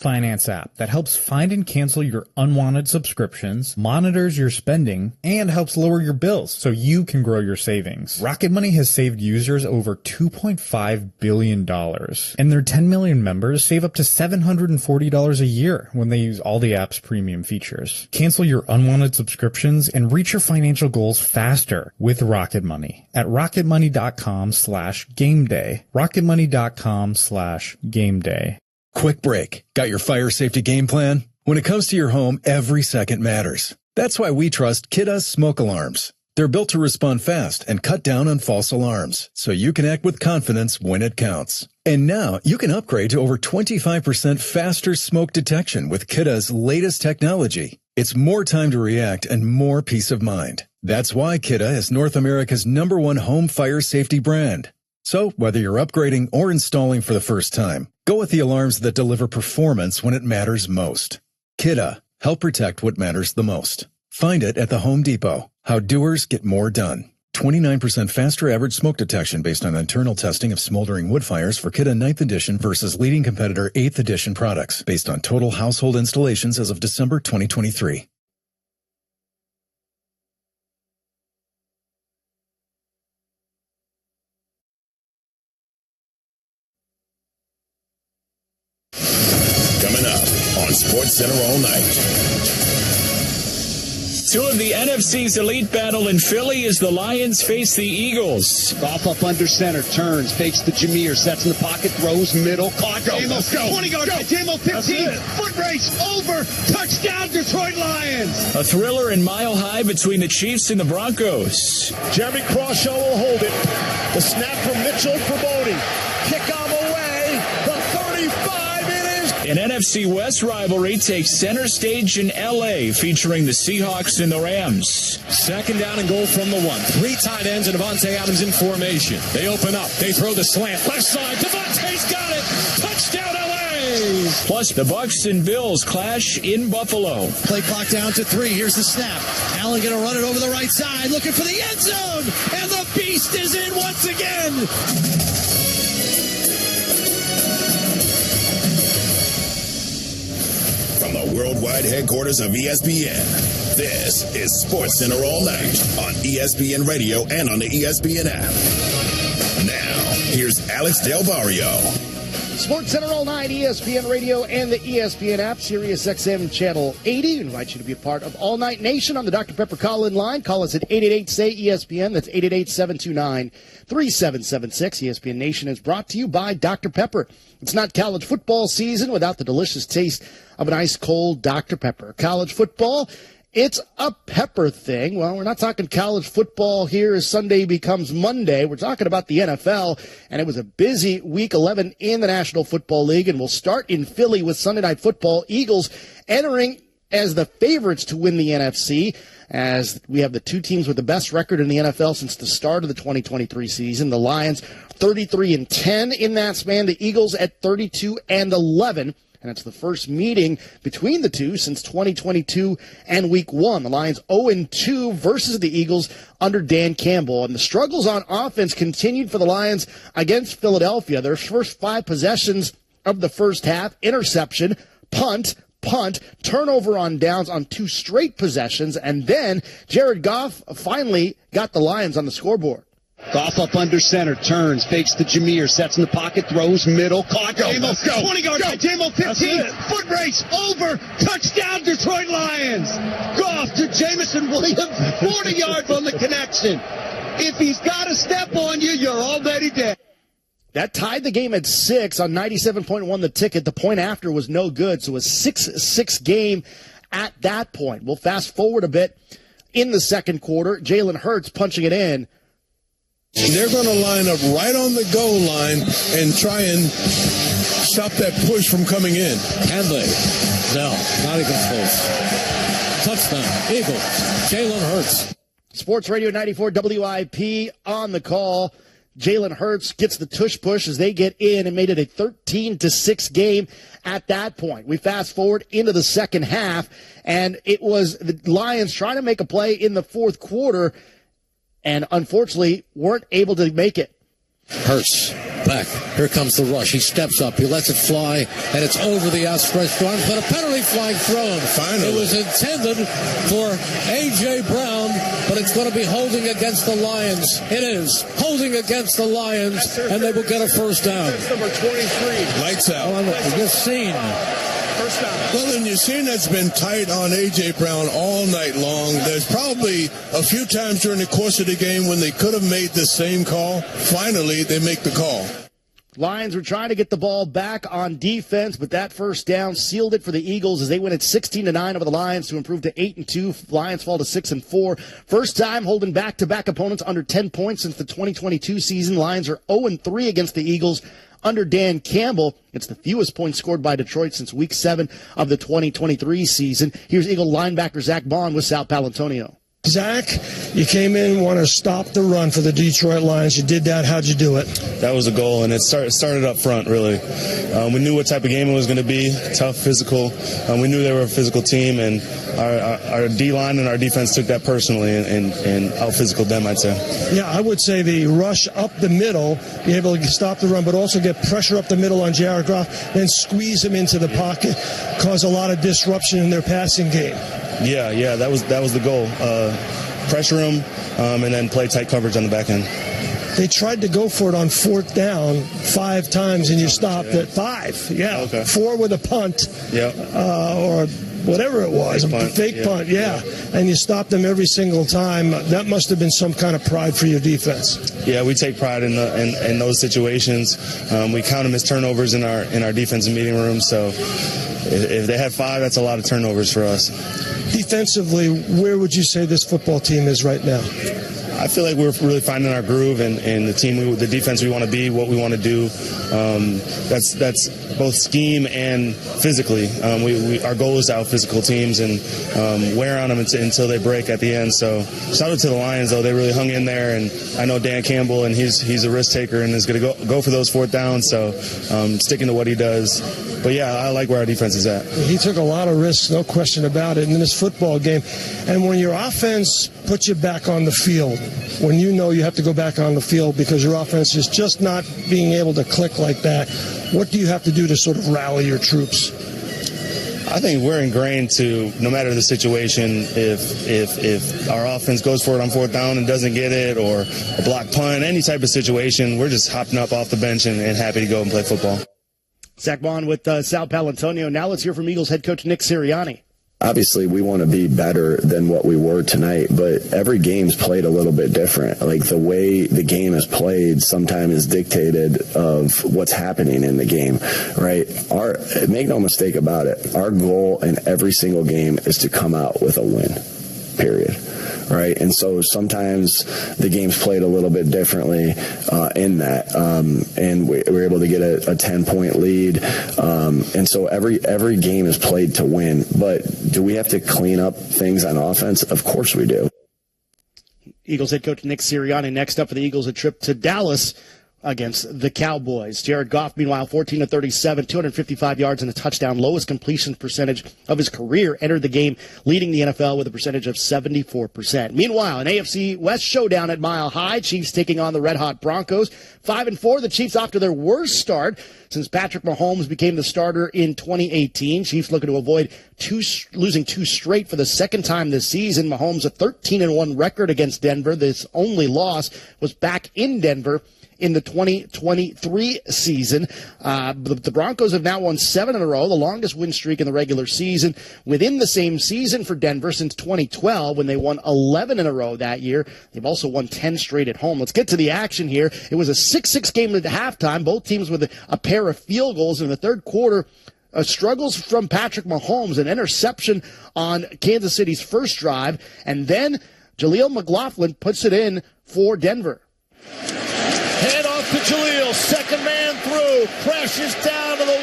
finance app that helps find and cancel your unwanted subscriptions, monitors your spending, and helps lower your bills so you can grow your savings. Rocket Money has saved users over $2.5 billion, and their 10 million members save up to $740 a year when they use all the app's premium features. Cancel your unwanted subscriptions and reach your financial goals faster with Rocket Money at rocketmoney.com/gameday. rocketmoney.com/gameday. Quick break. Got your fire safety game plan? When it comes to your home, every second matters. That's why we trust Kidde smoke alarms. They're built to respond fast and cut down on false alarms, so you can act with confidence when it counts. And now you can upgrade to over 25% faster smoke detection with Kidde's latest technology. It's more time to react and more peace of mind. That's why Kidde is North America's #1 home fire safety brand. So whether you're upgrading or installing for the first time, go with the alarms that deliver performance when it matters most. Kidde, help protect what matters the most. Find it at the Home Depot. How doers get more done. 29% faster average smoke detection based on internal testing of smoldering wood fires for Kidde 9th edition versus leading competitor 8th edition products based on total household installations as of December 2023. Coming up on SportsCenter all night. Two of the NFC's elite battle in Philly as the Lions face the Eagles. Goff up under center, turns, fakes to Jameer, sets in the pocket, throws, middle, caught, go, let's go. 20 yards, Damo 15, foot race, over, touchdown, Detroit Lions. A thriller and mile high between the Chiefs and the Broncos. Jeremy Crawshaw will hold it. The snap from Mitchell for Bodie. Kickoff away, the 35, it is. An NFC West rivalry takes center stage in L.A., featuring the Seahawks and the Rams. Second down and goal from the 1. 3 tight ends and Davante Adams in formation. They open up. They throw the slant. Left side. Davante's got it. Touchdown L.A. Plus, the Bucs and Bills clash in Buffalo. Play clock down to 3. Here's the snap. Allen going to run it over the right side, looking for the end zone. And the beast is in once again. From the worldwide headquarters of ESPN, this is SportsCenter all night on ESPN Radio and on the ESPN app. Now, here's Alex Del Barrio. SportsCenter all night, ESPN Radio and the ESPN app, Sirius XM Channel 80. We invite you to be a part of All Night Nation on the Dr. Pepper call-in line. Call us at 888-SAY-ESPN. That's 888-729-3776. ESPN Nation is brought to you by Dr. Pepper. It's not college football season without the delicious taste of an ice-cold Dr. Pepper. College football, it's a pepper thing. Well, we're not talking college football here as Sunday becomes Monday. We're talking about the NFL, and it was a busy Week 11 in the National Football League, and we'll start in Philly with Sunday Night Football. Eagles entering as the favorites to win the NFC, as we have the two teams with the best record in the NFL since the start of the 2023 season. The Lions 33-10 in that span, the Eagles at 32-11. And it's the first meeting between the two since 2022 and Week 1. The Lions 0-2 versus the Eagles under Dan Campbell. And the struggles on offense continued for the Lions against Philadelphia. Their first 5 possessions of the first half, interception, punt, turnover on downs on 2 straight possessions. And then Jared Goff finally got the Lions on the scoreboard. Goff up under center, turns, fakes to Jameer, sets in the pocket, throws, middle, caught, go, let's go. 20 yards, Damo 15, foot race, over, touchdown, Detroit Lions. Goff to Jameson Williams, 40 yards on the connection. If he's got a step on you, you're already dead. That tied the game at 6 on 97.1 The Ticket. The point after was no good, so a 6-6 game at that point. We'll fast forward a bit in the second quarter. Jalen Hurts punching it in. And they're going to line up right on the goal line and try and stop that push from coming in. Can they? No, not even close. Touchdown, Eagles. Jalen Hurts. Sports Radio 94 WIP on the call. Jalen Hurts gets the tush push as they get in and made it a 13-6 game at that point. We fast forward into the second half, and it was the Lions trying to make a play in the fourth quarter and unfortunately weren't able to make it. Hurts back. Here comes the rush. He steps up. He lets it fly, and it's over the outstretched arms, but a penalty flag thrown. Finally. It was intended for A.J. Brown, but it's going to be holding against the Lions. It is holding against the Lions, and they will get a first down. That's number 23. Lights out. On this scene. First down. Well, and you've seen that's been tight on A.J. Brown all night long. There's probably a few times during the course of the game when they could have made the same call. Finally, they make the call. Lions were trying to get the ball back on defense, but that first down sealed it for the Eagles as they win at 16-9 over the Lions to improve to 8-2. Lions fall to 6-4. First time holding back-to-back opponents under 10 points since the 2022 season. Lions are 0-3 against the Eagles under Dan Campbell. It's the fewest points scored by Detroit since Week 7 of the 2023 season. Here's Eagle linebacker Zach Bond with Sal Palantonio. Zach, you came in, want to stop the run for the Detroit Lions. You did that. How'd you do it? That was a goal, and it started up front, really. We knew what type of game it was going to be, tough, physical. We knew they were a physical team, and our D-line and our defense took that personally and out-physical them, I'd say. Yeah, I would say the rush up the middle, be able to stop the run, but also get pressure up the middle on Jared Goff, then squeeze him into the pocket, cause a lot of disruption in their passing game. Yeah, that was the goal. Pressure him, and then play tight coverage on the back end. They tried to go for it on fourth down 5 times, and you stopped at 5. Yeah, okay. 4 with a punt. Yeah. Or whatever it was, fake punt. Yeah, and you stopped them every single time. That must have been some kind of pride for your defense. Yeah, we take pride in those situations. We count them as turnovers in our defensive meeting room. So if they have 5, that's a lot of turnovers for us. Defensively, where would you say this football team is right now? I feel like we're really finding our groove and the defense we want to be, what we want to do. That's both scheme and physically. Our goal is to out-physical teams and wear on them until they break at the end. So shout out to the Lions, though. They really hung in there, and I know Dan Campbell, and he's a risk taker and is going to go for those fourth downs. So sticking to what he does. But, yeah, I like where our defense is at. He took a lot of risks, no question about it, in this football game. And when your offense puts you back on the field, when you know you have to go back on the field because your offense is just not being able to click like that, what do you have to do to sort of rally your troops? I think we're ingrained to, no matter the situation, if our offense goes for it on fourth down and doesn't get it, or a block punt, any type of situation, we're just hopping up off the bench and happy to go and play football. Zach Bond with Sal Palantonio. Now let's hear from Eagles head coach Nick Sirianni. Obviously, we want to be better than what we were tonight, but every game's played a little bit different. Like, the way the game is played sometimes is dictated of what's happening in the game, right? Make no mistake about it, our goal in every single game is to come out with a win, period. Right, and so sometimes the game's played a little bit differently in that, and we're able to get a 10-point lead, and so every game is played to win. But do we have to clean up things on offense? Of course we do. Eagles head coach Nick Sirianni. Next up for the Eagles, a trip to Dallas against the Cowboys. Jared Goff, meanwhile, 14-37, 255 yards and a touchdown, lowest completion percentage of his career, entered the game leading the NFL with a percentage of 74%. Meanwhile, an AFC West showdown at Mile High. Chiefs taking on the red-hot Broncos. 5-4, the Chiefs off to their worst start since Patrick Mahomes became the starter in 2018. Chiefs looking to avoid losing 2 straight for the second time this season. Mahomes a 13-1 record against Denver. This only loss was back in Denver in the 2023 season. The Broncos have now won 7 in a row, the longest win streak in the regular season within the same season for Denver since 2012 when they won 11 in a row that year. They've also won 10 straight at home. Let's get to the action here. It was a 6-6 game at halftime, both teams with a pair of field goals in the third quarter. Struggles from Patrick Mahomes, an interception on Kansas City's first drive, and then Jaleel McLaughlin puts it in for Denver. Hand off to Jaleel, second man through, crashes down to the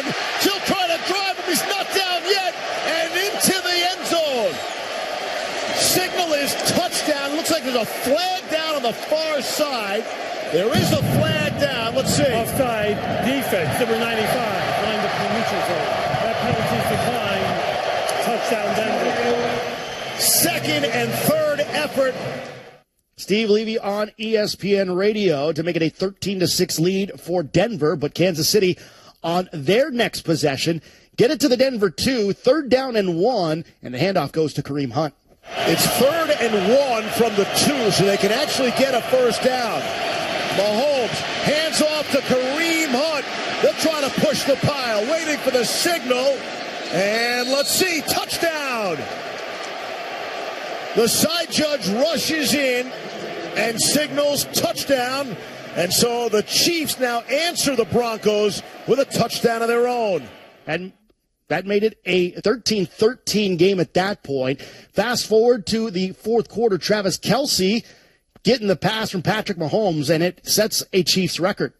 1, still trying to drive him, he's not down yet, and into the end zone. Signal is touchdown. Looks like there's a flag down on the far side. There is a flag down, let's see. Offside defense, number 95, lined up in the neutral zone. That penalty's declined, touchdown Denver. Second and third effort. Steve Levy on ESPN Radio to make it a 13-6 lead for Denver, but Kansas City on their next possession get it to the Denver 2, 3rd down and 1, and the handoff goes to Kareem Hunt. It's 3rd and 1 from the 2, so they can actually get a first down. Mahomes hands off to Kareem Hunt. They'll try to push the pile, waiting for the signal. And let's see, touchdown. The side judge rushes in and signals touchdown. And so the Chiefs now answer the Broncos with a touchdown of their own. And that made it a 13-13 game at that point. Fast forward to the fourth quarter, Travis Kelce getting the pass from Patrick Mahomes, and it sets a Chiefs record.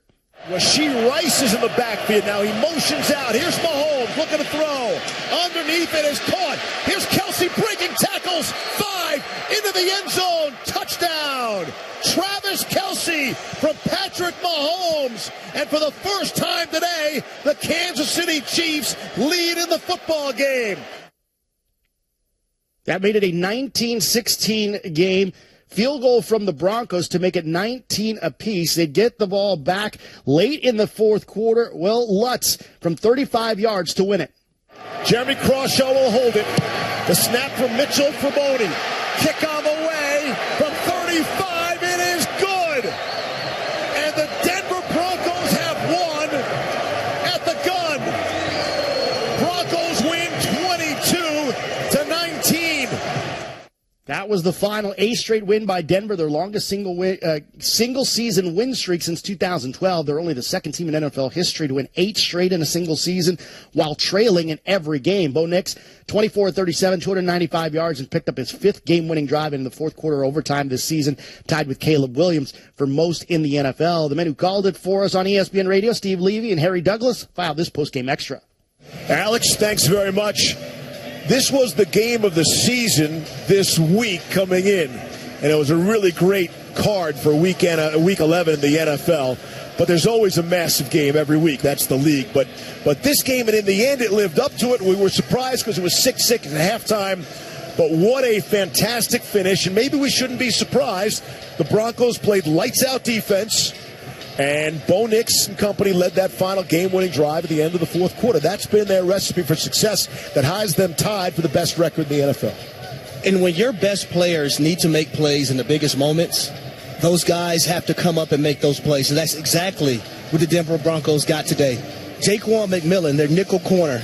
Rashee Rice is in the backfield now. He motions out. Here's Mahomes looking to throw. Underneath it is caught. Here's Kelce breaking tackles. 5 into the end zone. Touchdown. Travis Kelce from Patrick Mahomes. And for the first time today, the Kansas City Chiefs lead in the football game. That made it a 19-16 game. Field goal from the Broncos to make it 19 apiece. They get the ball back late in the fourth quarter. Will Lutz from 35 yards to win it. Jeremy Crawshaw will hold it. The snap from Mitchell for Boney. Kick on the way from 35. It is good. And the Denver Broncos have won at the gun. Broncos win 22-19. That was the final, a straight win by Denver, their longest single season win streak since 2012. They're only the second team in NFL history to win 8 straight in a single season while trailing in every game. Bo Nix, 24-37, 295 yards, and picked up his 5th game-winning drive in the fourth quarter overtime this season, tied with Caleb Williams for most in the NFL. The men who called it for us on ESPN Radio, Steve Levy and Harry Douglas, filed this postgame extra. Alex, thanks very much. This was the game of the season this week coming in, and it was a really great card for week 11 in the NFL. But there's always a massive game every week. That's the league. But this game, and in the end, it lived up to it. We were surprised because it was 6-6 at halftime. But what a fantastic finish, and maybe we shouldn't be surprised. The Broncos played lights-out defense, and Bo Nix and company led that final game-winning drive at the end of the fourth quarter. That's been their recipe for success that has them tied for the best record in the NFL. And when your best players need to make plays in the biggest moments, those guys have to come up and make those plays. And that's exactly what the Denver Broncos got today. Jaquan McMillan, their nickel corner.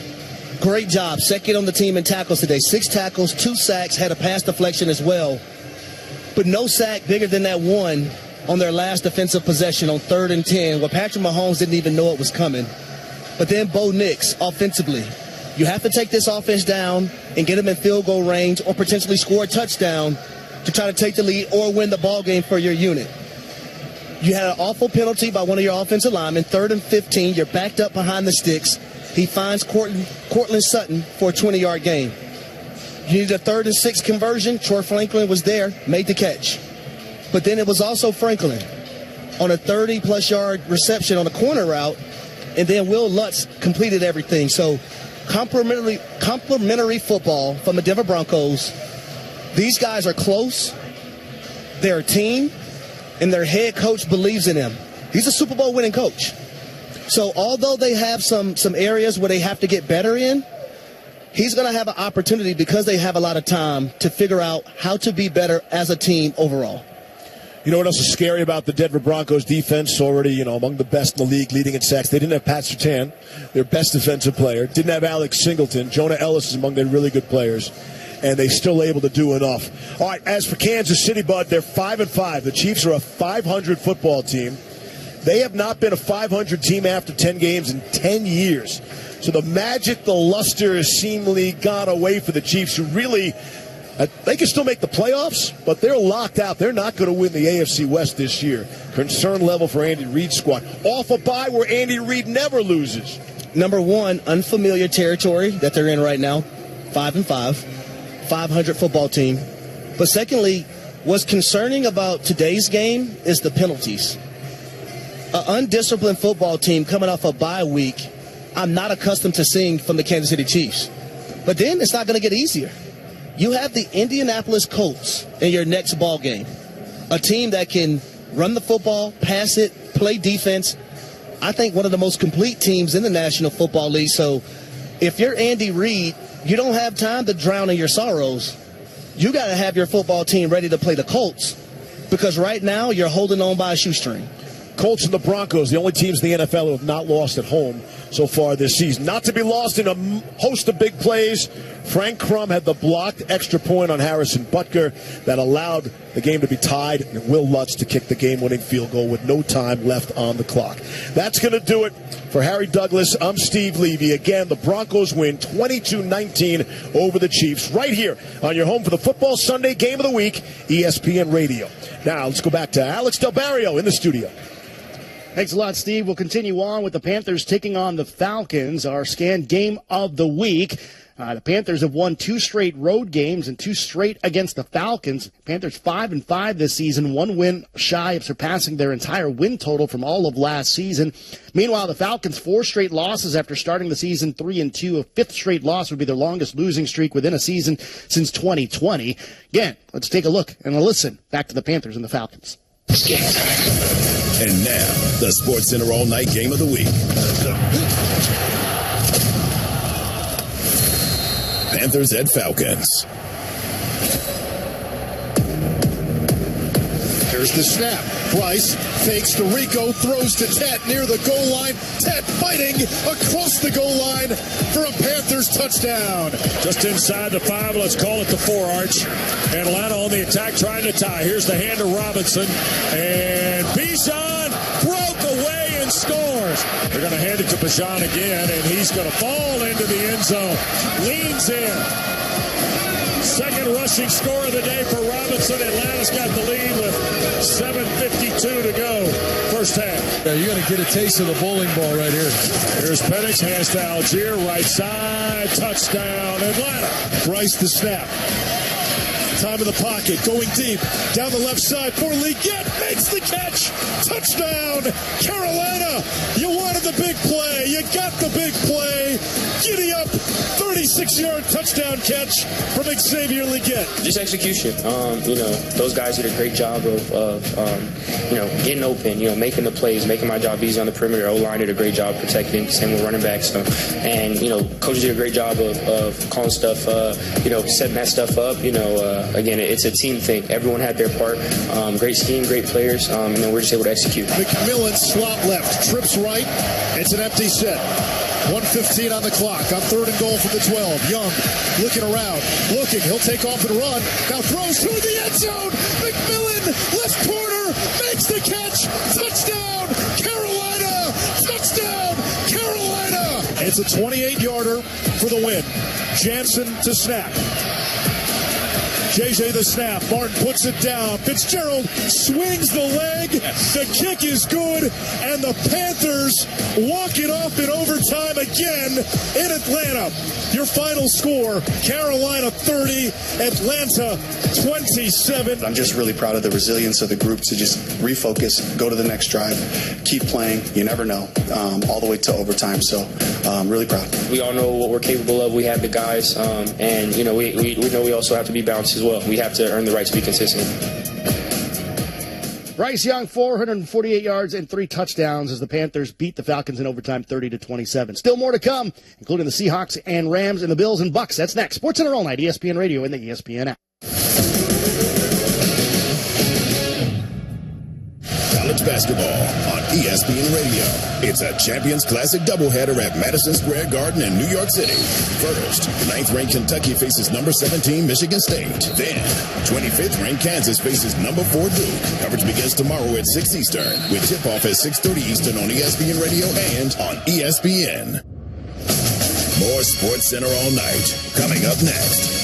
Great job. Second on the team in tackles today. 6 tackles, 2 sacks, had a pass deflection as well. But no sack bigger than that one on their last defensive possession on 3rd and 10, where Patrick Mahomes didn't even know it was coming. But then Bo Nix, offensively, you have to take this offense down and get them in field goal range or potentially score a touchdown to try to take the lead or win the ball game for your unit. You had an awful penalty by one of your offensive linemen, 3rd and 15. You're backed up behind the sticks. He finds Cortland Sutton for a 20-yard gain. You needed a 3rd and 6 conversion. Troy Franklin was there, made the catch. But then it was also Franklin on a 30-plus yard reception on a corner route, and then Will Lutz completed everything. So complimentary football from the Denver Broncos. These guys are close. They're a team, and their head coach believes in them. He's a Super Bowl winning coach. So although they have some areas where they have to get better in, he's going to have an opportunity because they have a lot of time to figure out how to be better as a team overall. You know what else is scary about the Denver Broncos defense? Already, among the best in the league, leading in sacks. They didn't have Pat Surtain, their best defensive player. Didn't have Alex Singleton. Jonah Ellis is among their really good players. And they're still able to do enough. All right, as for Kansas City, Bud, they're 5-5. The Chiefs are a 500 football team. They have not been a 500 team after 10 games in 10 years. So the magic, the luster has seemingly gone away for the Chiefs, who really... they can still make the playoffs, but they're locked out. They're not going to win the AFC West this year. Concern level for Andy Reid's squad. Off a bye where Andy Reid never loses. Number one, unfamiliar territory that they're in right now. 5-5, 500 football team. But secondly, what's concerning about today's game is the penalties. An undisciplined football team coming off a bye week, I'm not accustomed to seeing from the Kansas City Chiefs. But then it's not going to get easier. You have the Indianapolis Colts in your next ball game. a team that can run the football, pass it, play defense. I think one of the most complete teams in the National Football League. So if you're Andy Reid, you don't have time to drown in your sorrows. You got to have your football team ready to play the Colts, because right now you're holding on by a shoestring. Colts and the Broncos, the only teams in the NFL who have not lost at home so far this season. Not to be lost in a host of big plays. Frank Crum had the blocked extra point on Harrison Butker that allowed the game to be tied, and Will Lutz to kick the game-winning field goal with no time left on the clock. That's going to do it for Harry Douglas. I'm Steve Levy. Again, the Broncos win 22-19 over the Chiefs right here on your home for the Football Sunday Game of the Week, ESPN Radio. Now, let's go back to Alex Del Barrio in the studio. Thanks a lot, Steve. We'll continue on with the Panthers taking on the Falcons, our scan game of the week. The Panthers have won 2 straight road games and 2 straight against the Falcons. Panthers 5-5 this season, 1 win shy of surpassing their entire win total from all of last season. Meanwhile, the Falcons 4 straight losses after starting the season 3-2. A 5th straight loss would be their longest losing streak within a season since 2020. Again, let's take a look and a listen back to the Panthers and the Falcons. And now, the Sports Center All Night Game of the Week. Panthers at Falcons. Here's the snap. Bryce fakes to Rico, throws to Tet near the goal line. Tet fighting across the goal line for a Panthers touchdown. Just inside the 5, let's call it the 4-arch. Atlanta on the attack trying to tie. Here's the hand to Robinson. And Bijan broke away and scores. They're going to hand it to Bijan again, and he's going to fall into the end zone. Leans in. Second rushing score of the day for Robinson. Atlanta's got the lead with 7:52 to go. First half. Yeah, you're going to get a taste of the bowling ball right here. Here's Penix, hands to Algier, right side, touchdown, Atlanta. Bryce the snap. Time in the pocket, going deep, down the left side for Leggett, makes the catch, touchdown, Carolina. You wanted the big play, you got the big play, giddy up, 36-yard touchdown catch from Xavier Leggett. Just execution. Those guys did a great job of getting open, making the plays, making my job easy on the perimeter. O-line did a great job protecting, same with running backs. Coaches did a great job of calling stuff, setting that stuff up, Again, it's a team thing. Everyone had their part. Great scheme, great players, and then we're just able to execute. McMillan slot left, trips right. It's an empty set. 1:15 on the clock. On 3rd and goal from the 12. Young looking around, looking. He'll take off and run. Now throws to the end zone. McMillan, left corner, makes the catch. Touchdown, Carolina. Touchdown, Carolina. It's a 28-yarder for the win. Jansen to snap. JJ the snap. Martin puts it down. Fitzgerald swings the leg. The kick is good. And the Panthers walk it off in overtime again in Atlanta. Your final score, Carolina 30, Atlanta 27. I'm just really proud of the resilience of the group to just refocus, go to the next drive, keep playing. You never know, all the way to overtime. So really proud. We all know what we're capable of. We have the guys, and we know we also have to be balanced as well. We have to earn the right to be consistent. Bryce Young, 448 yards and 3 touchdowns as the Panthers beat the Falcons in overtime 30-27. Still more to come, including the Seahawks and Rams and the Bills and Bucks. That's next. Sports Center All Night, ESPN Radio and the ESPN app. College basketball on ESPN Radio. It's a Champions Classic doubleheader at Madison Square Garden in New York City. First, 9th-ranked Kentucky faces number 17 Michigan State. Then, 25th-ranked Kansas faces number 4 Duke. Coverage begins tomorrow at 6 Eastern with tip-off at 6:30 Eastern on ESPN Radio and on ESPN. More Sports Center All Night coming up next.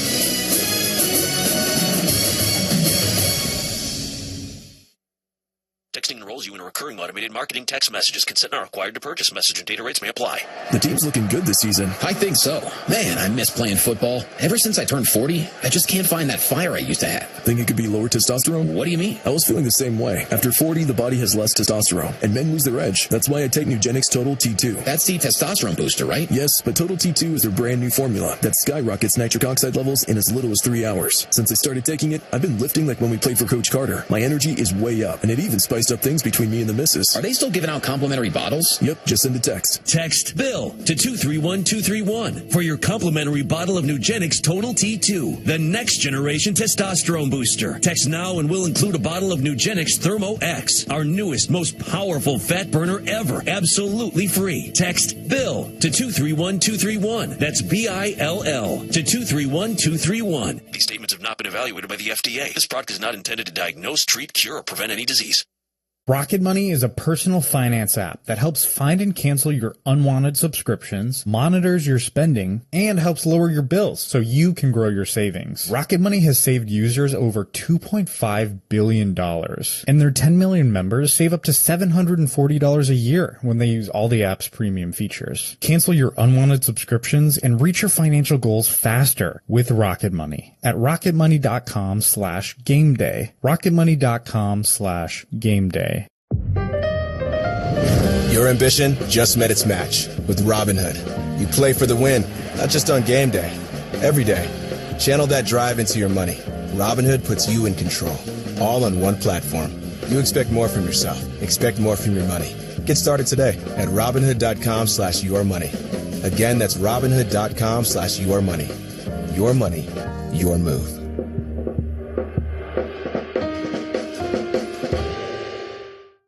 Texting enroll enrolls you in a recurring automated marketing text messages. Consent not required to purchase. Message and data rates may apply. The team's looking good this season. I think so. Man, I miss playing football. Ever since I turned 40, I just can't find that fire I used to have. Think it could be lower testosterone? What do you mean? I was feeling the same way. After 40, the body has less testosterone, and men lose their edge. That's why I take Nugenix Total T2. That's the testosterone booster, right? Yes, but Total T2 is their brand new formula that skyrockets nitric oxide levels in as little as 3 hours. Since I started taking it, I've been lifting like when we played for Coach Carter. My energy is way up, and it even spiced up things between me and the missus. Are they still giving out complimentary bottles? Yep, just send a text. Text BILL to 231231 for your complimentary bottle of Nugenix Total T2, the next generation testosterone booster. Text now and we'll include a bottle of Nugenix Thermo X, our newest, most powerful fat burner ever, absolutely free. Text BILL to 231231. That's BILL to 231231. These statements have not been evaluated by the FDA. This product is not intended to diagnose, treat, cure, or prevent any disease. Rocket Money is a personal finance app that helps find and cancel your unwanted subscriptions, monitors your spending, and helps lower your bills so you can grow your savings. Rocket Money has saved users over $2.5 billion, and their 10 million members save up to $740 a year when they use all the app's premium features. Cancel your unwanted subscriptions and reach your financial goals faster with Rocket Money at rocketmoney.com/gameday. rocketmoney.com/gameday. Your ambition just met its match with Robinhood. You play for the win, not just on game day, every day. Channel that drive into your money. Robinhood puts you in control, all on one platform. You expect more from yourself. Expect more from your money. Get started today at Robinhood.com/yourmoney. Again, that's Robinhood.com/yourmoney. Your money, your move.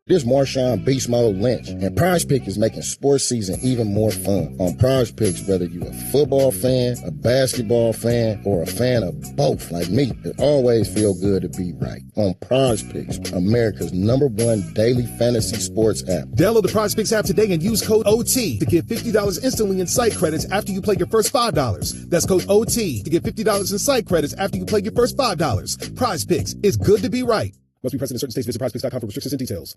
This is Marshawn Beast Mode Lynch, and Prize Pick is making sports season even more fun. On Prize Picks, whether you're a football fan, a basketball fan, or a fan of both like me, it always feels good to be right. On Prize Picks, America's #1 daily fantasy sports app. Download the Prize Picks app today and use code OT to get $50 instantly in site credits after you play your first $5. That's code OT to get $50 in site credits after you play your first $5. Prize Picks, it's good to be right. Must be present in certain states. Visit prizepicks.com for restrictions and details.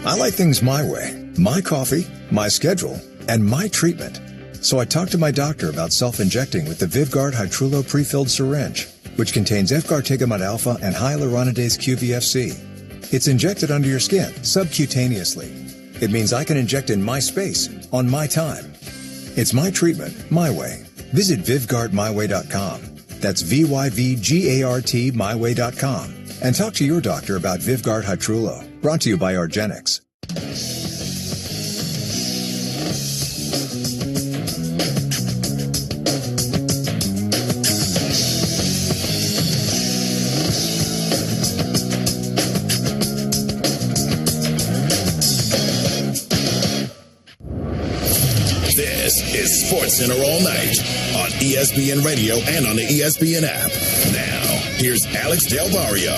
I like things my way, my coffee, my schedule, and my treatment. So I talked to my doctor about self-injecting with the Vyvgart Hytrulo prefilled syringe, which contains efgartigimod alpha and hyaluronidase QVFC. It's injected under your skin, subcutaneously. It means I can inject in my space, on my time. It's my treatment, my way. Visit VyvgartMyWay.com. That's VYVGART myway.com. And talk to your doctor about Vyvgart Hytrulo. Brought to you by argenx. This is SportsCenter All Night on ESPN Radio and on the ESPN app. Now, here's Alex Del Barrio.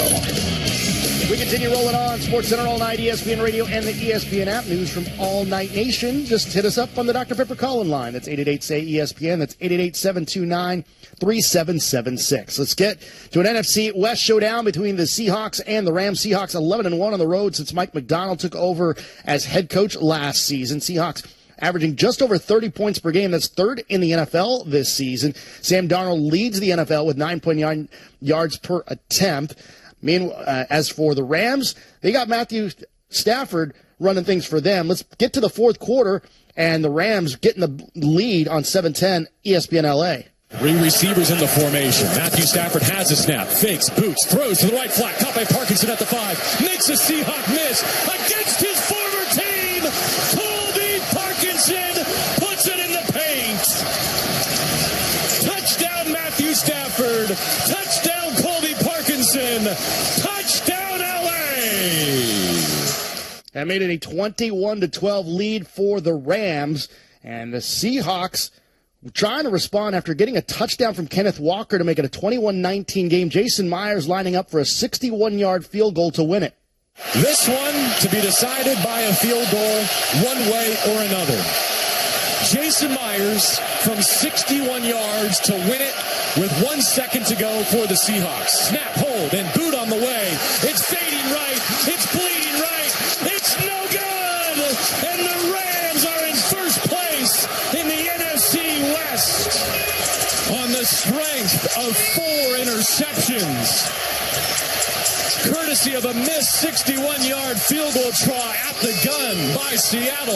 We continue rolling on SportsCenter All Night, ESPN Radio, and the ESPN app. News from All Night Nation. Just hit us up on the Dr. Pepper call-in line. That's 888-SAY-ESPN. That's 888-729-3776. Let's get to an NFC West showdown between the Seahawks and the Rams. Seahawks 11-1 on the road since Mike Macdonald took over as head coach last season. Seahawks averaging just over 30 points per game. That's third in the NFL this season. Sam Darnold leads the NFL with 9.9 yards per attempt. As for the Rams, they got Matthew Stafford running things for them. Let's get to the fourth quarter, and the Rams getting the lead on 7-10 ESPN LA. Three receivers in the formation. Matthew Stafford has a snap, fakes, boots, throws to the right flat, caught by Parkinson at the 5, makes a Seahawk miss against his former team. Colby Parkinson puts it in the paint. Touchdown, Matthew Stafford. Touchdown, Colby Parkinson. Touchdown, LA. That made it a 21-12 lead for the Rams, and the Seahawks trying to respond after getting a touchdown from Kenneth Walker to make it a 21-19 game. Jason Myers lining up for a 61-yard field goal to win it. This one to be decided by a field goal one way or another. Jason Myers from 61 yards to win it with 1 second to go for the Seahawks. Snap, hold, and boot on the way. It's fading right. It's rest on the strength of 4 interceptions. Courtesy of a missed 61-yard field goal try at the gun by Seattle.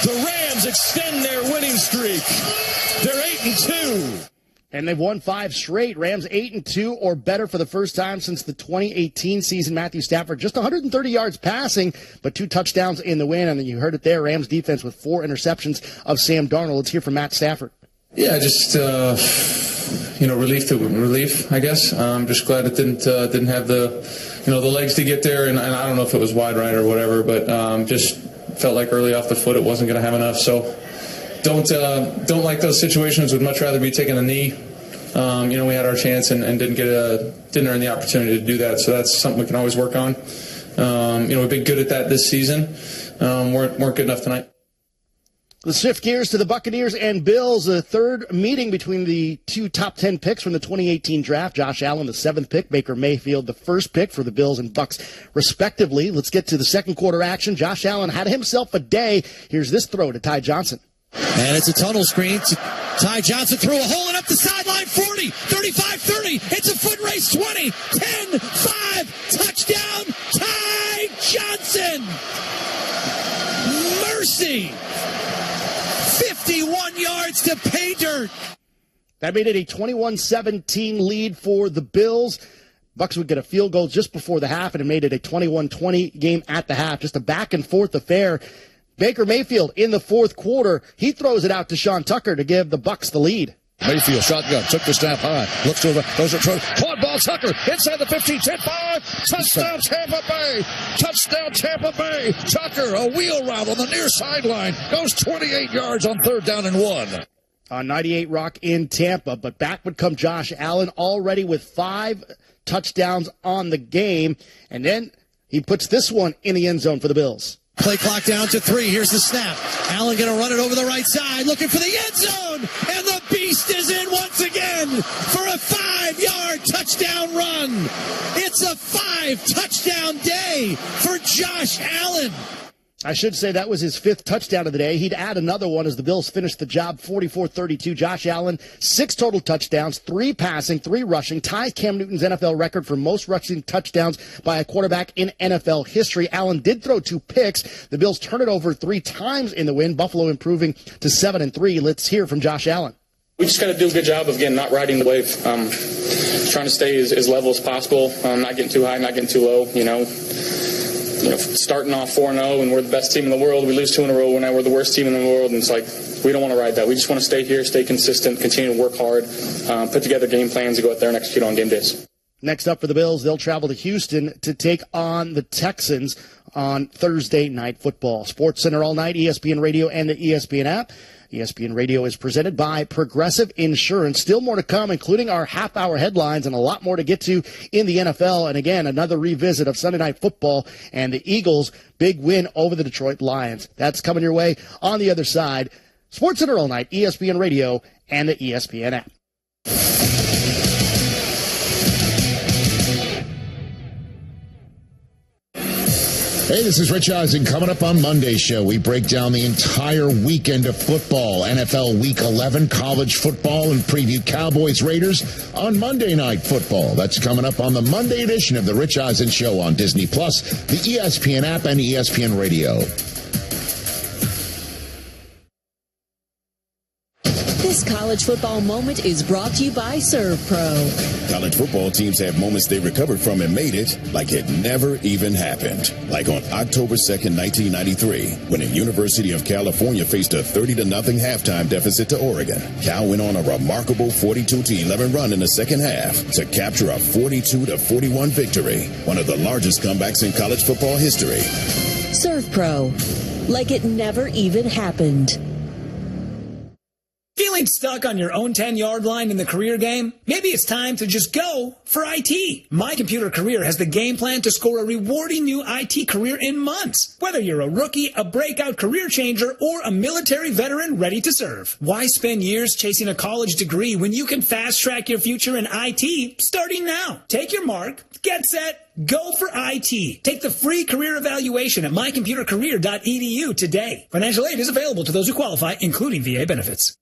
The Rams extend their winning streak. They're 8-2. And they've won 5 straight. Rams 8-2 or better for the first time since the 2018 season. Matthew Stafford just 130 yards passing, but 2 touchdowns in the win. And you heard it there, Rams defense with 4 interceptions of Sam Darnold. Let's hear from Matt Stafford. Yeah, just relief, I guess. I'm just glad it didn't have the legs to get there, and I don't know if it was wide right or whatever, but just felt like early off the foot it wasn't going to have enough. So don't like those situations. Would much rather be taking a knee. We had our chance and didn't earn the opportunity to do that. So that's something we can always work on. We've been good at that this season. Weren't good enough tonight. Let's shift gears to the Buccaneers and Bills, the third meeting between the 2 top 10 picks from the 2018 draft. Josh Allen, the 7th pick, Baker Mayfield, the 1st pick for the Bills and Bucs, respectively. Let's get to the second quarter action. Josh Allen had himself a day. Here's this throw to Ty Johnson. And it's a tunnel screen. Ty Johnson threw a hole and up the sideline, 40, 35, 30. It's a foot race, 20, 10, 5, touchdown, Ty Johnson. Mercy. 51 yards to pay dirt. That made it a 21-17 lead for the Bills. Bucs would get a field goal just before the half, and it made it a 21-20 game at the half. Just a back-and-forth affair. Baker Mayfield in the fourth quarter, he throws it out to Sean Tucker to give the Bucs the lead. Mayfield, shotgun, took the snap high, looks over, goes to throw, quad ball, Tucker, inside the 15, 10-5, touchdown Tampa Bay, touchdown Tampa Bay, Tucker, a wheel route on the near sideline, goes 28 yards on 3rd down and 1. On 98 Rock in Tampa, but back would come Josh Allen, already with 5 touchdowns on the game, and then he puts this one in the end zone for the Bills. Play clock down to 3. Here's the snap. Allen going to run it over the right side, looking for the end zone. And the beast is in once again for a 5-yard touchdown run. It's a 5-touchdown day for Josh Allen. I should say that was his 5th touchdown of the day. He'd add another one as the Bills finished the job 44-32. Josh Allen, 6 total touchdowns, 3 passing, 3 rushing, ties Cam Newton's NFL record for most rushing touchdowns by a quarterback in NFL history. Allen did throw 2 picks. The Bills turn it over 3 times in the win, Buffalo improving to 7-3. Let's hear from Josh Allen. We just got to do a good job of, again, not riding the wave, trying to stay as level as possible, not getting too high, not getting too low, starting off 4-0 and we're the best team in the world. We lose 2 in a row when we're the worst team in the world. And it's like, we don't want to ride that. We just want to stay here, stay consistent, continue to work hard, put together game plans to go out there and execute on game days. Next up for the Bills, they'll travel to Houston to take on the Texans on Thursday Night Football. Sports Center all night, ESPN Radio and the ESPN app. ESPN Radio is presented by Progressive Insurance. Still more to come, including our half-hour headlines and a lot more to get to in the NFL. And again, another revisit of Sunday Night Football and the Eagles' big win over the Detroit Lions. That's coming your way on the other side. Sports Center all night, ESPN Radio and the ESPN app. Hey, this is Rich Eisen. Coming up on Monday's show, we break down the entire weekend of football, NFL Week 11, college football, and preview Cowboys-Raiders on Monday Night Football. That's coming up on the Monday edition of the Rich Eisen Show on Disney+, the ESPN app, and ESPN Radio. This college football moment is brought to you by ServPro. College football teams have moments they recovered from and made it like it never even happened. Like on October 2nd, 1993, when the University of California faced a 30-0 halftime deficit to Oregon. Cal went on a remarkable 42-11 run in the second half to capture a 42-41 victory, one of the largest comebacks in college football history. ServPro, like it never even happened. Feeling stuck on your own 10-yard line in the career game? Maybe it's time to just go for IT. My Computer Career has the game plan to score a rewarding new IT career in months. Whether you're a rookie, a breakout career changer, or a military veteran ready to serve. Why spend years chasing a college degree when you can fast-track your future in IT starting now? Take your mark, get set, go for IT. Take the free career evaluation at mycomputercareer.edu today. Financial aid is available to those who qualify, including VA benefits.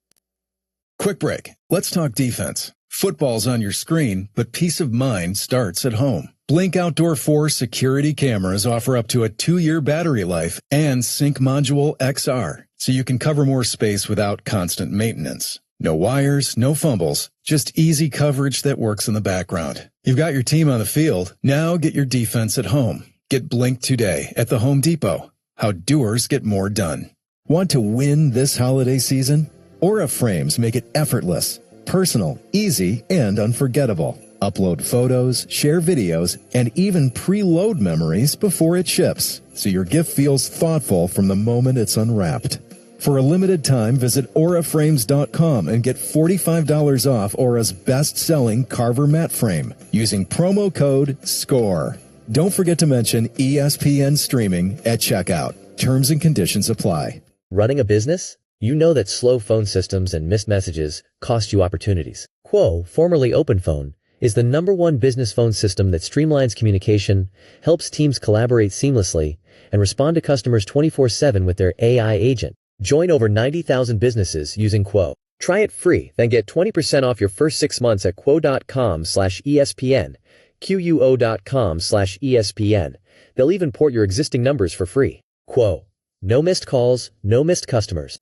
Quick break. Let's talk defense. Football's on your screen, but peace of mind starts at home. Blink Outdoor 4 security cameras offer up to a 2-year battery life and Sync Module XR, so you can cover more space without constant maintenance. No wires, no fumbles, just easy coverage that works in the background. You've got your team on the field. Now get your defense at home. Get Blink today at the Home Depot. How doers get more done. Want to win this holiday season? Aura frames make it effortless, personal, easy, and unforgettable. Upload photos, share videos, and even preload memories before it ships, so your gift feels thoughtful from the moment it's unwrapped. For a limited time, visit auraframes.com and get $45 off Aura's best-selling Carver mat frame using promo code SCORE. Don't forget to mention ESPN streaming at checkout. Terms and conditions apply. Running a business? You know that slow phone systems and missed messages cost you opportunities. Quo, formerly OpenPhone, is the #1 business phone system that streamlines communication, helps teams collaborate seamlessly, and respond to customers 24/7 with their AI agent. Join over 90,000 businesses using Quo. Try it free, then get 20% off your first 6 months at quo.com/ESPN, QUO.com/ESPN. They'll even port your existing numbers for free. Quo. No missed calls, no missed customers.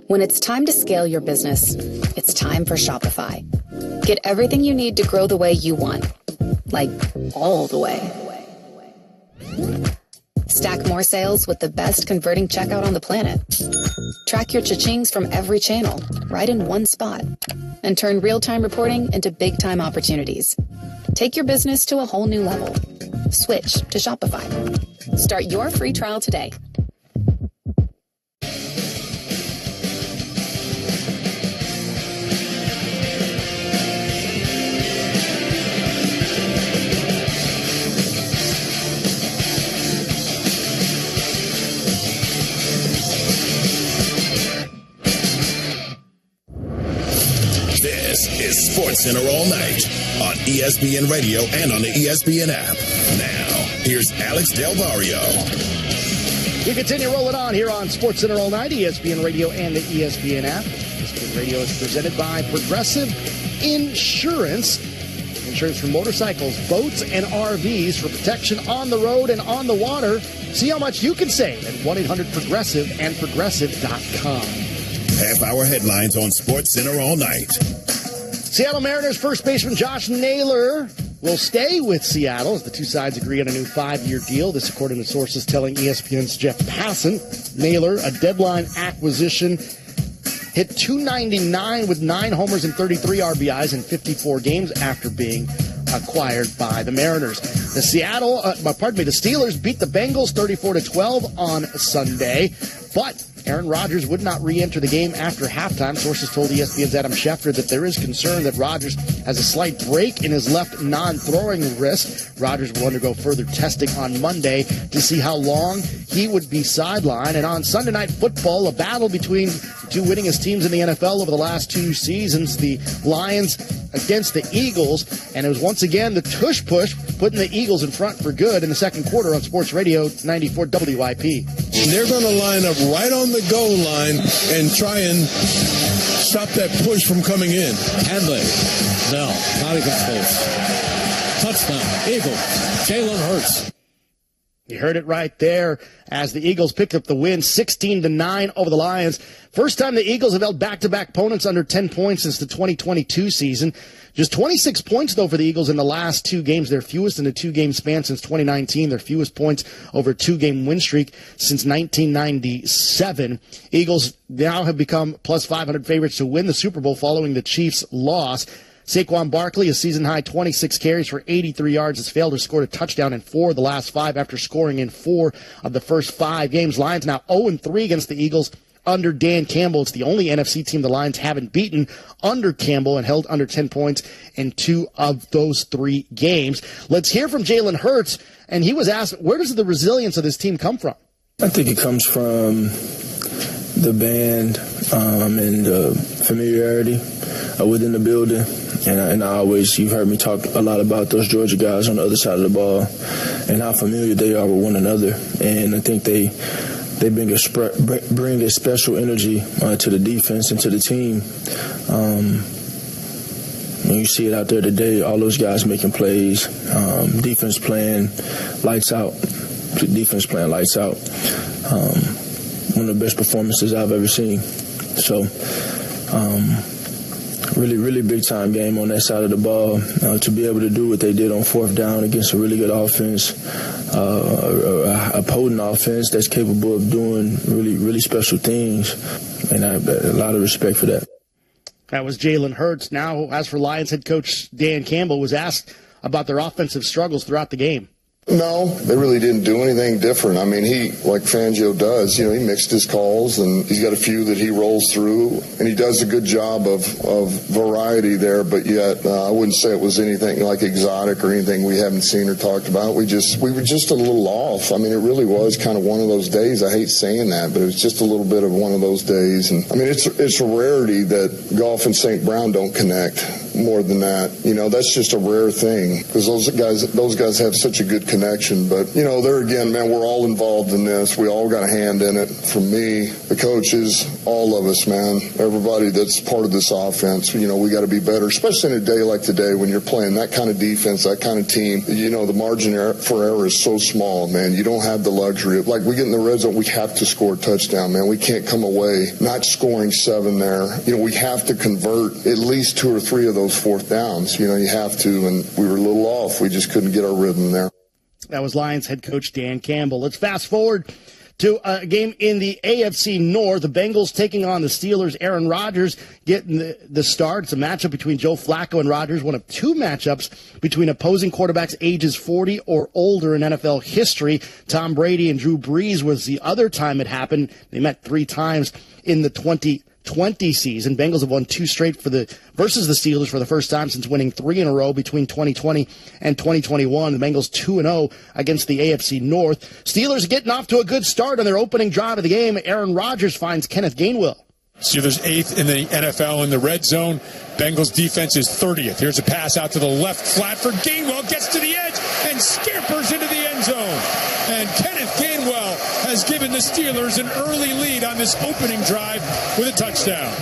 When it's time to scale your business, it's time for Shopify. Get everything you need to grow the way you want. Like, all the way. Stack more sales with the best converting checkout on the planet. Track your cha-chings from every channel, right in one spot. And turn real-time reporting into big-time opportunities. Take your business to a whole new level. Switch to Shopify. Start your free trial today. This is SportsCenter All Night on ESPN Radio and on the ESPN app. Now, here's Alex Del Barrio. We continue rolling on here on SportsCenter All Night, ESPN Radio and the ESPN app. ESPN Radio is presented by Progressive Insurance. Insurance for motorcycles, boats, and RVs for protection on the road and on the water. See how much you can save at 1-800-PROGRESSIVE and Progressive.com. Half-hour headlines on SportsCenter All Night. Seattle Mariners first baseman Josh Naylor will stay with Seattle as the two sides agree on a new 5-year deal. This according to sources telling ESPN's Jeff Passan. Naylor, a deadline acquisition, hit .299 with 9 homers and 33 RBIs in 54 games after being acquired by the Mariners. The Steelers beat the Bengals 34-12 on Sunday, but Aaron Rodgers would not re-enter the game after halftime. Sources told ESPN's Adam Schefter that there is concern that Rodgers has a slight break in his left non-throwing wrist. Rodgers will undergo further testing on Monday to see how long he would be sidelined. And on Sunday Night Football, a battle between the two winningest teams in the NFL over the last 2 seasons, the Lions against the Eagles. And it was once again the tush push putting the Eagles in front for good in the second quarter on Sports Radio 94 WIP. They're going to line up right on the goal line and try and stop that push from coming in. Can they? No, not even close. Touchdown, Eagles, Jalen Hurts. You heard it right there as the Eagles picked up the win 16-9 over the Lions. First time the Eagles have held back-to-back opponents under 10 points since the 2022 season. Just 26 points, though, for the Eagles in the last 2 games, their fewest in a 2-game span since 2019, their fewest points over a 2-game win streak since 1997. Eagles now have become plus 500 favorites to win the Super Bowl following the Chiefs' loss. Saquon Barkley, a season-high 26 carries for 83 yards, has failed to score a touchdown in 4 of the last 5 after scoring in 4 of the first 5 games. Lions now 0-3 against the Eagles under Dan Campbell. It's the only NFC team the Lions haven't beaten under Campbell and held under 10 points in 2 of those 3 games. Let's hear from Jalen Hurts, and he was asked, where does the resilience of this team come from? I think it comes from the band and the familiarity within the building. And I always, you've heard me talk a lot about those Georgia guys on the other side of the ball and how familiar they are with one another. And I think they they bring a special energy to the defense and to the team. And you see it out there today, all those guys making plays, defense playing lights out. One of the best performances I've ever seen. So, really big time game on that side of the ball. To be able to do what they did on fourth down against a really good offense, a potent offense that's capable of doing really special things. And I have a lot of respect for that. That was Jalen Hurts. Now, as for Lions head coach Dan Campbell, was asked about their offensive struggles throughout the game. No, they really didn't do anything different. I mean, he, like Fangio does, he mixed his calls, and he's got a few that he rolls through, and he does a good job of variety there, but yet I wouldn't say it was anything like exotic or anything we haven't seen or talked about. We were just a little off. I mean, it really was kind of one of those days. I hate saying that, but it was just a little bit of one of those days. And I mean, it's a rarity that Goff and St. Brown don't connect more than that. That's just a rare thing because those guys have such a good connection. But, there again, man, we're all involved in this. We all got a hand in it. From me, the coaches, all of us, man, everybody that's part of this offense, we got to be better, especially in a day like today when you're playing that kind of defense, that kind of team. The margin for error is so small, man. You don't have the luxury. Like we get in the red zone, we have to score a touchdown, man. We can't come away not scoring 7 there. We have to convert at least 2 or 3 of those fourth downs. You have to, and we were a little off. We just couldn't get our rhythm there. That was Lions head coach Dan Campbell. Let's fast forward to a game in the AFC North. The Bengals taking on the Steelers. Aaron Rodgers getting the start. It's a matchup between Joe Flacco and Rodgers, one of 2 matchups between opposing quarterbacks ages 40 or older in NFL history. Tom Brady and Drew Brees was the other time it happened. They met 3 times in the 2020 season. Bengals have won 2 straight versus the Steelers for the first time since winning 3 in a row between 2020 and 2021. The Bengals 2-0 against the AFC North. Steelers getting off to a good start on their opening drive of the game. Aaron Rodgers finds Kenneth Gainwell. Steelers 8th in the NFL in the red zone. Bengals defense is 30th. Here's a pass out to the left flat for Gainwell. Gets to the edge and scampers into the end zone. And Kenneth Gainwell has given the Steelers an early lead on this opening drive with a touchdown.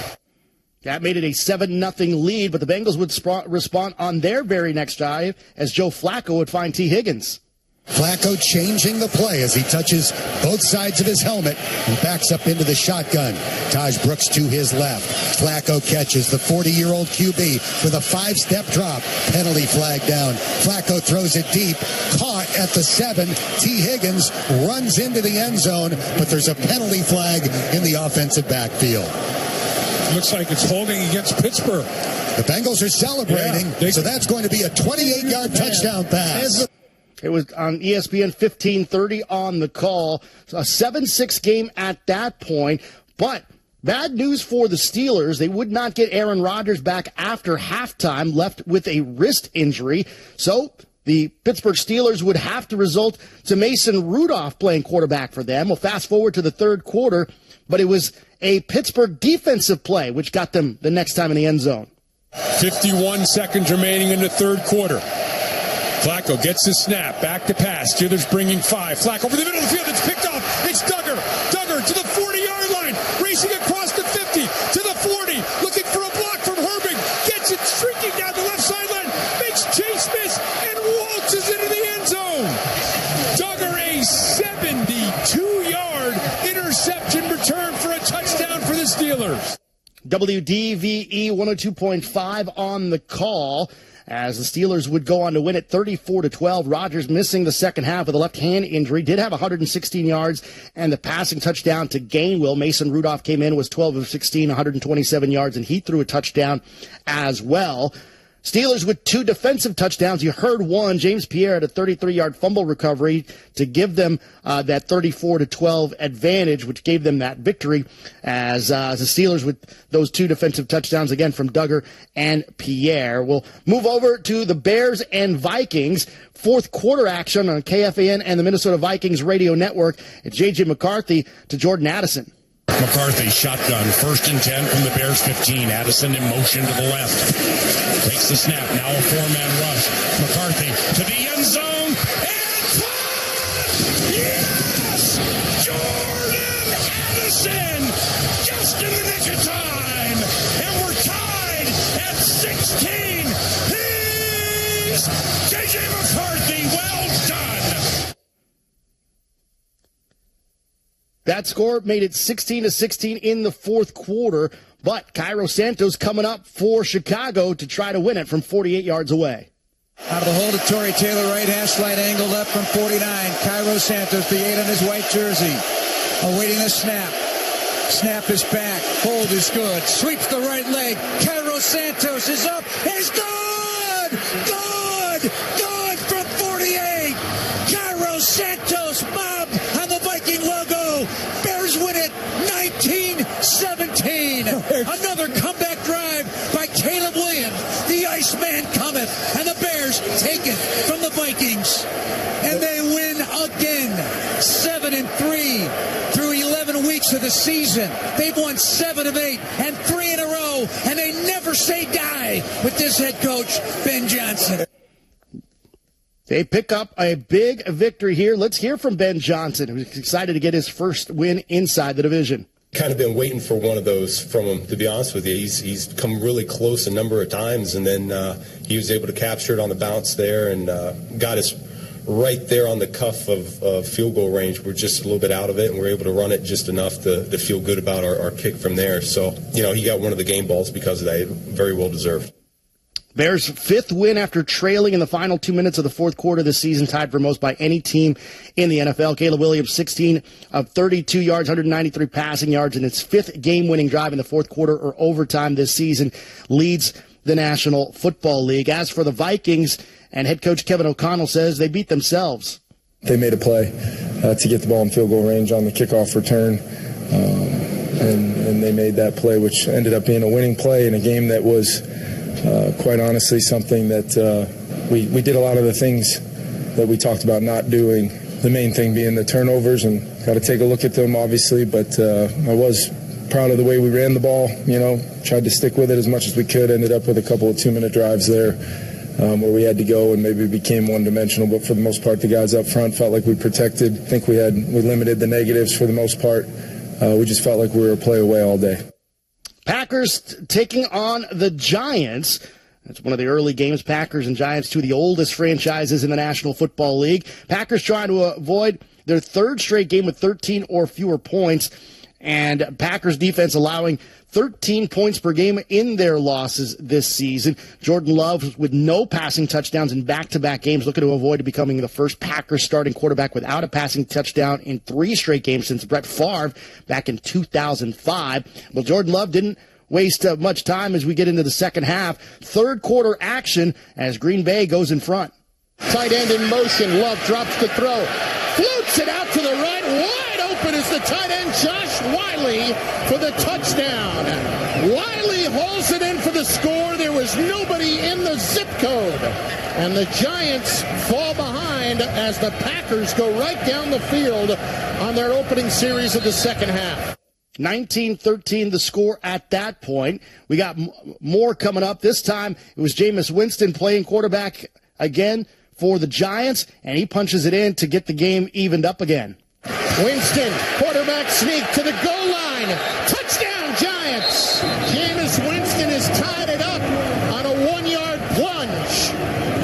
That made it a 7-0 lead, but the Bengals would respond on their very next drive as Joe Flacco would find T. Higgins. Flacco changing the play as he touches both sides of his helmet and backs up into the shotgun. Taj Brooks to his left. Flacco catches the 40-year-old QB with a 5-step drop. Penalty flag down. Flacco throws it deep. Caught at the 7. T. Higgins runs into the end zone, but there's a penalty flag in the offensive backfield. Looks like it's holding against Pittsburgh. The Bengals are celebrating, so that's going to be a 28-yard touchdown pass. It was on ESPN 15:30 on the call. So a 7-6 game at that point. But bad news for the Steelers. They would not get Aaron Rodgers back after halftime, left with a wrist injury. So the Pittsburgh Steelers would have to resort to Mason Rudolph playing quarterback for them. We'll fast forward to the third quarter, but it was a Pittsburgh defensive play which got them the next time in the end zone. 51 seconds remaining in the third quarter. Flacco gets the snap, back to pass. Steelers bringing 5. Flacco over the middle of the field. It's picked off. It's Duggar. Duggar to the 40-yard line. Racing across the 50 to the 40. Looking for a block from Herbig. Gets it streaking down the left sideline. Makes Chase miss and waltzes into the end zone. Duggar, a 72-yard interception return for a touchdown for the Steelers. WDVE 102.5 on the call. As the Steelers would go on to win it 34-12. Rodgers missing the second half with a left hand injury. Did have 116 yards and the passing touchdown to Gainwell. Mason Rudolph came in, was 12 of 16, 127 yards, and he threw a touchdown as well. Steelers with 2 defensive touchdowns. You heard one. James Pierre had a 33-yard fumble recovery to give them that 34-12 advantage, which gave them that victory as the Steelers with those 2 defensive touchdowns, again, from Duggar and Pierre. We'll move over to the Bears and Vikings. Fourth quarter action on KFAN and the Minnesota Vikings radio network. It's J.J. McCarthy to Jordan Addison. McCarthy shotgun, 1st and 10 from the Bears 15. Addison in motion to the left. Takes the snap, now a 4-man rush. McCarthy to the end zone, and caught! Yes! Jordan overtime, and we're tied at 16. He's J.J. McCarthy. Well done. That score made it 16-16 in the fourth quarter, but Cairo Santos coming up for Chicago to try to win it from 48 yards away. Out of the hold of Torrey Taylor, right hash slide angle left from 49. Cairo Santos, the 8 on his white jersey, awaiting the snap. Snap is back. Hold is good. Sweeps the right leg. Cairo Santos is up. It's good! Good! Good from 48! Cairo Santos mobbed on the Viking logo. Bears win it 19-17. Another comeback drive by Caleb Williams. The Iceman cometh. And the Bears take it from the Vikings. And they win again. 7-3 through 11 weeks of the season. They've won 7 of 8 and 3 in a row. And they never say die with this head coach, Ben Johnson. They pick up a big victory here. Let's hear from Ben Johnson, who's excited to get his first win inside the division. Kind of been waiting for one of those from him, to be honest with you. He's come really close a number of times, and then he was able to capture it on the bounce there and got us right there on the cuff of field goal range. We're just a little bit out of it, and we're able to run it just enough to feel good about our kick from there. So, he got one of the game balls because of that. Very well deserved. Bears' fifth win after trailing in the final 2 minutes of the fourth quarter this season, tied for most by any team in the NFL. Caleb Williams, 16 of 32 yards, 193 passing yards, and its fifth game-winning drive in the fourth quarter or overtime this season leads the National Football League. As for the Vikings, and head coach Kevin O'Connell says they beat themselves. They made a play to get the ball in field goal range on the kickoff return, and they made that play, which ended up being a winning play in a game that was quite honestly something that we did a lot of the things that we talked about not doing, the main thing being the turnovers, and got to take a look at them obviously, but I was proud of the way we ran the ball, tried to stick with it as much as we could, ended up with a couple of 2-minute drives there where we had to go and maybe became one-dimensional, but for the most part the guys up front felt like we protected. I think we limited the negatives for the most part. We just felt like we were a play away all day. Packers taking on the Giants. That's one of the early games. Packers and Giants, two of the oldest franchises in the National Football League. Packers trying to avoid their third straight game with 13 or fewer points. And Packers defense allowing 13 points per game in their losses this season. Jordan Love with no passing touchdowns in back-to-back games, looking to avoid becoming the first Packers starting quarterback without a passing touchdown in 3 straight games since Brett Favre back in 2005. Well, Jordan Love didn't waste much time as we get into the second half. Third quarter action as Green Bay goes in front. Tight end in motion. Love drops the throw. Floats it out to the right. Wide open is the tight end, Josh Wiley, for the touchdown. Wiley hauls it in for the score. There was nobody in the zip code. And the Giants fall behind as the Packers go right down the field on their opening series of the second half. 19-13 the score at that point. We got more coming up. This time it was Jameis Winston playing quarterback again for the Giants, and he punches it in to get the game evened up again. Winston, quarterback sneak to the goal line. Touchdown, Giants. Jameis Winston has tied it up on a 1-yard plunge.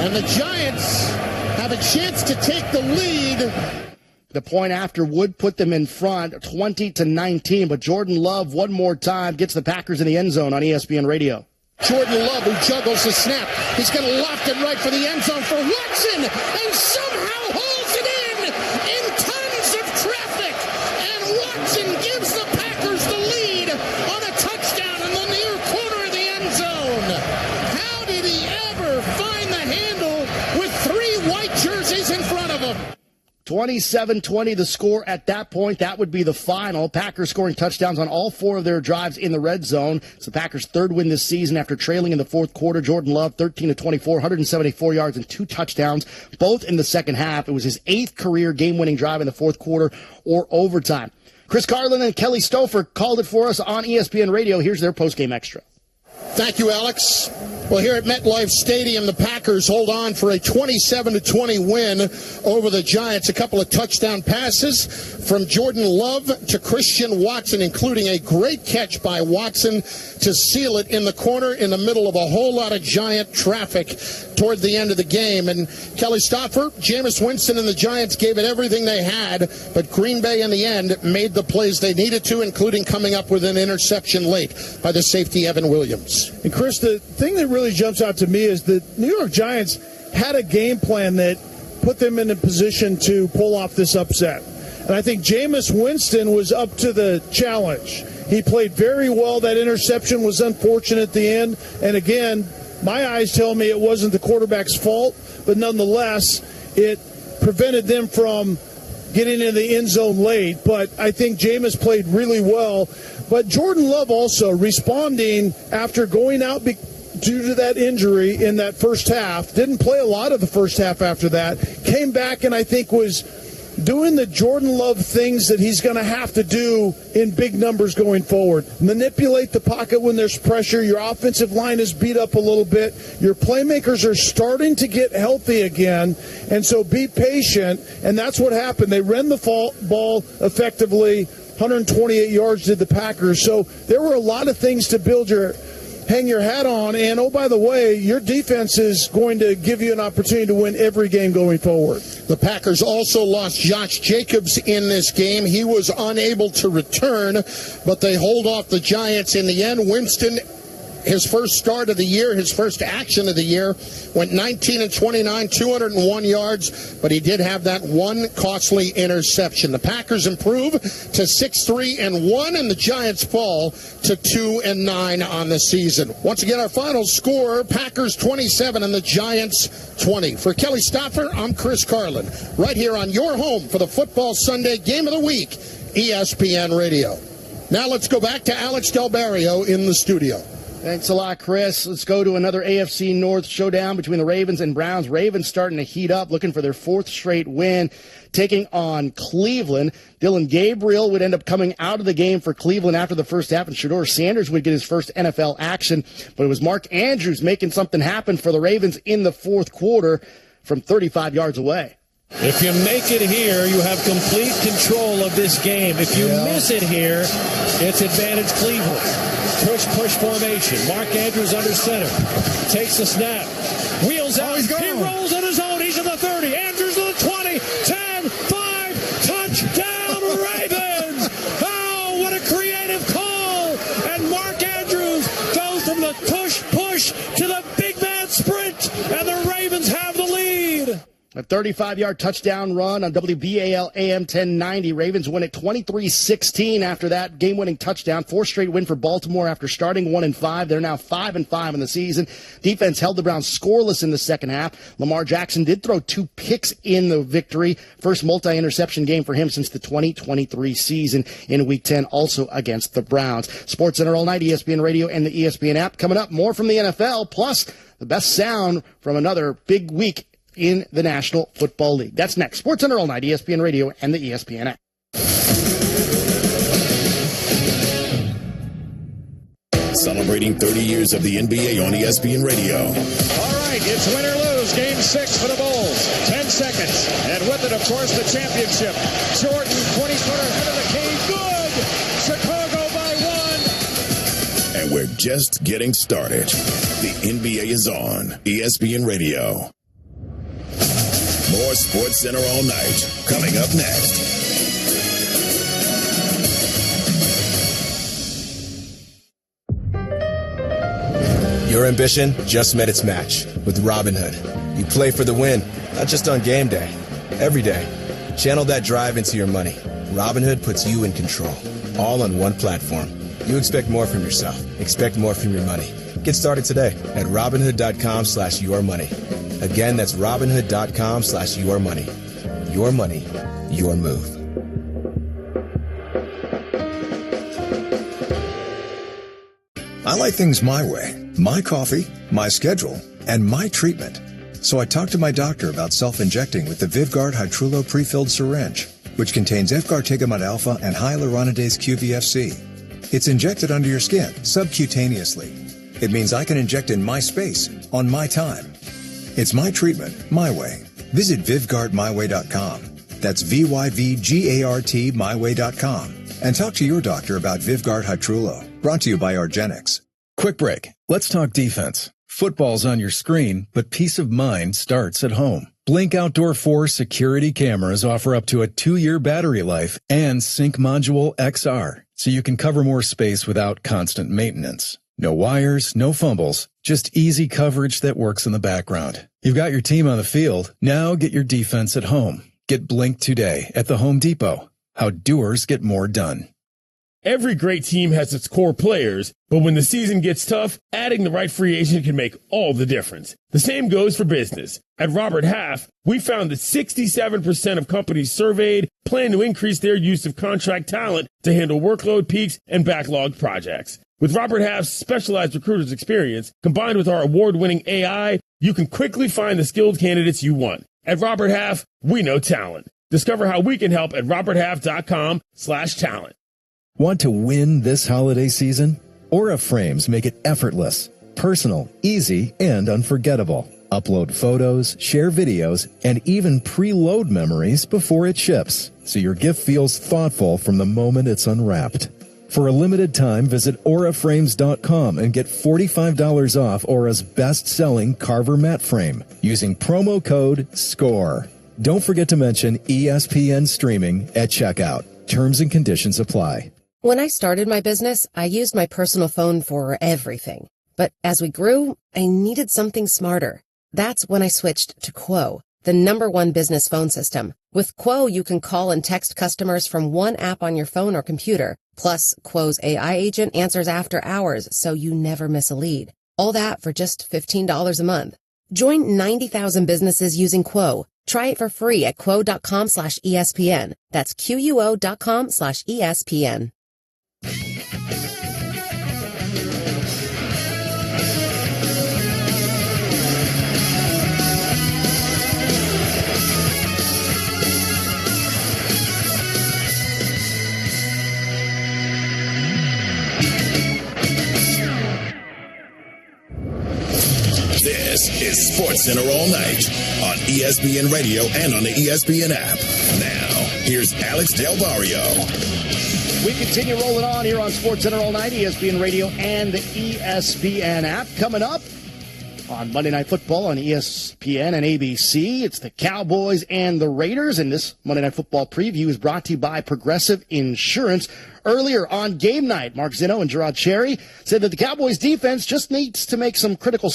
And the Giants have a chance to take the lead. The point after would put them in front 20-19, but Jordan Love one more time gets the Packers in the end zone on ESPN Radio. Jordan Love, who juggles the snap. He's going to loft it right for the end zone for Watson, and somehow holds it in tons of traffic. And Watson gives the Packers the lead on a touchdown in the near corner of the end zone. How did he ever find the handle with 3 white jerseys in front of him? 27-20 the score at that point. That would be the final. Packers scoring touchdowns on all 4 of their drives in the red zone. It's the Packers' third win this season after trailing in the fourth quarter. Jordan Love, 13-24, 174 yards and 2 touchdowns, both in the second half. It was his 8th career game-winning drive in the fourth quarter or overtime. Chris Carlin and Kelly Stouffer called it for us on ESPN Radio. Here's their postgame extra. Thank you, Alex. Well, here at MetLife Stadium, the Packers hold on for a 27-20 win over the Giants. A couple of touchdown passes from Jordan Love to Christian Watson, including a great catch by Watson to seal it in the corner in the middle of a whole lot of Giant traffic toward the end of the game. And Kelly Stoffer, Jameis Winston, and the Giants gave it everything they had, but Green Bay in the end made the plays they needed to, including coming up with an interception late by the safety Evan Williams. And Chris, the thing that really jumps out to me is the New York Giants had a game plan that put them in a position to pull off this upset. And I think Jameis Winston was up to the challenge. He played very well. That interception was unfortunate at the end. And again, my eyes tell me it wasn't the quarterback's fault, but nonetheless, it prevented them from getting in the end zone late. But I think Jameis played really well. But Jordan Love also responding after going out due to that injury in that first half. Didn't play a lot of the first half after that. Came back and I think was doing the Jordan Love things that he's going to have to do in big numbers going forward. Manipulate the pocket when there's pressure. Your offensive line is beat up a little bit. Your playmakers are starting to get healthy again. And so be patient. And that's what happened. They ran the ball effectively. 128 yards did the Packers. So there were a lot of things to hang your hat on. And, oh, by the way, your defense is going to give you an opportunity to win every game going forward. The Packers also lost Josh Jacobs in this game. He was unable to return, but they hold off the Giants in the end. Winston, his first start of the year, his first action of the year, went 19-29, 201 yards, but he did have that one costly interception. The Packers improve to 6-3-1, and the Giants fall to 2-9 on the season. Once again, our final score, Packers 27 and the Giants 20. For Kelly Stoffer, I'm Chris Carlin, right here on your home for the Football Sunday Game of the Week, ESPN Radio. Now let's go back to Alex Del Barrio in the studio. Thanks a lot, Chris. Let's go to another AFC North showdown between the Ravens and Browns. Ravens starting to heat up, looking for their fourth straight win, taking on Cleveland. Dillon Gabriel would end up coming out of the game for Cleveland after the first half, and Shedeur Sanders would get his first NFL action. But it was Mark Andrews making something happen for the Ravens in the fourth quarter from 35 yards away. If you make it here, you have complete control of this game. If you miss it here, it's advantage Cleveland. Push formation. Mark Andrews under center. Takes the snap. Wheels out. He rolls on his own. He's in the 30. Andrews to the 20. 10, 5. Touchdown, Ravens. Oh, what a creative call. And Mark Andrews goes from the push to the big man sprint. And the Ravens have the lead. A 35-yard touchdown run on WBAL AM 1090. Ravens win it 23-16 after that game-winning touchdown. Fourth straight win for Baltimore after starting 1-5. They're now 5-5 in the season. Defense held the Browns scoreless in the second half. Lamar Jackson did throw 2 picks in the victory. First multi-interception game for him since the 2023 season in Week 10, also against the Browns. SportsCenter all night, ESPN Radio and the ESPN app. Coming up, more from the NFL, plus the best sound from another big week in the National Football League. That's next. SportsCenter all night, ESPN Radio and the ESPN app. Celebrating 30 years of the NBA on ESPN Radio. All right, it's win or lose. Game 6 for the Bulls. 10 seconds. And with it, of course, the championship. Jordan, 20-footer ahead of the Kane. Good! Chicago by 1. And we're just getting started. The NBA is on ESPN Radio. More SportsCenter all night. Coming up next. Your ambition just met its match with Robinhood. You play for the win, not just on game day, every day. Channel that drive into your money. Robinhood puts you in control, all on one platform. You expect more from yourself. Expect more from your money. Get started today at Robinhood.com/yourmoney. Again, that's Robinhood.com/yourmoney. Your money, your move. I like things my way. My coffee, my schedule, and my treatment. So I talked to my doctor about self-injecting with the VivGuard Hytrulo prefilled syringe, which contains Efgartigimod alpha and hyaluronidase QVFC. It's injected under your skin, subcutaneously. It means I can inject in my space, on my time. It's my treatment, my way. Visit VivGuardMyWay.com. That's VYVGART MyWay.com. And talk to your doctor about VivGuard Hytrulo. Brought to you by Argenix. Quick break. Let's talk defense. Football's on your screen, but peace of mind starts at home. Blink Outdoor 4 security cameras offer up to a 2-year battery life and Sync Module XR, so you can cover more space without constant maintenance. No wires, no fumbles, just easy coverage that works in the background. You've got your team on the field. Now get your defense at home. Get Blink today at the Home Depot. How doers get more done. Every great team has its core players, but when the season gets tough, adding the right free agent can make all the difference. The same goes for business. At Robert Half, we found that 67% of companies surveyed plan to increase their use of contract talent to handle workload peaks and backlogged projects. With Robert Half's specialized recruiters experience, combined with our award-winning AI, you can quickly find the skilled candidates you want. At Robert Half, we know talent. Discover how we can help at roberthalf.com/talent. Want to win this holiday season? Aura Frames make it effortless, personal, easy, and unforgettable. Upload photos, share videos, and even preload memories before it ships, so your gift feels thoughtful from the moment it's unwrapped. For a limited time, visit auraframes.com and get $45 off Aura's best-selling Carver mat frame using promo code SCORE. Don't forget to mention ESPN streaming at checkout. Terms and conditions apply. When I started my business, I used my personal phone for everything. But as we grew, I needed something smarter. That's when I switched to Quo, the #1 business phone system. With Quo, you can call and text customers from one app on your phone or computer. Plus, Quo's AI agent answers after hours, so you never miss a lead. All that for just $15 a month. Join 90,000 businesses using Quo. Try it for free at quo.com/ESPN. That's QUO.com/ESPN. This is SportsCenter All Night on ESPN Radio and on the ESPN app. Now, here's Alex Del Barrio. We continue rolling on here on SportsCenter All Night, ESPN Radio and the ESPN app. Coming up on Monday Night Football on ESPN and ABC, it's the Cowboys and the Raiders, and this Monday Night Football preview is brought to you by Progressive Insurance. Earlier on game night, Mark Zinno and Gerard Cherry said that the Cowboys defense just needs to make some critical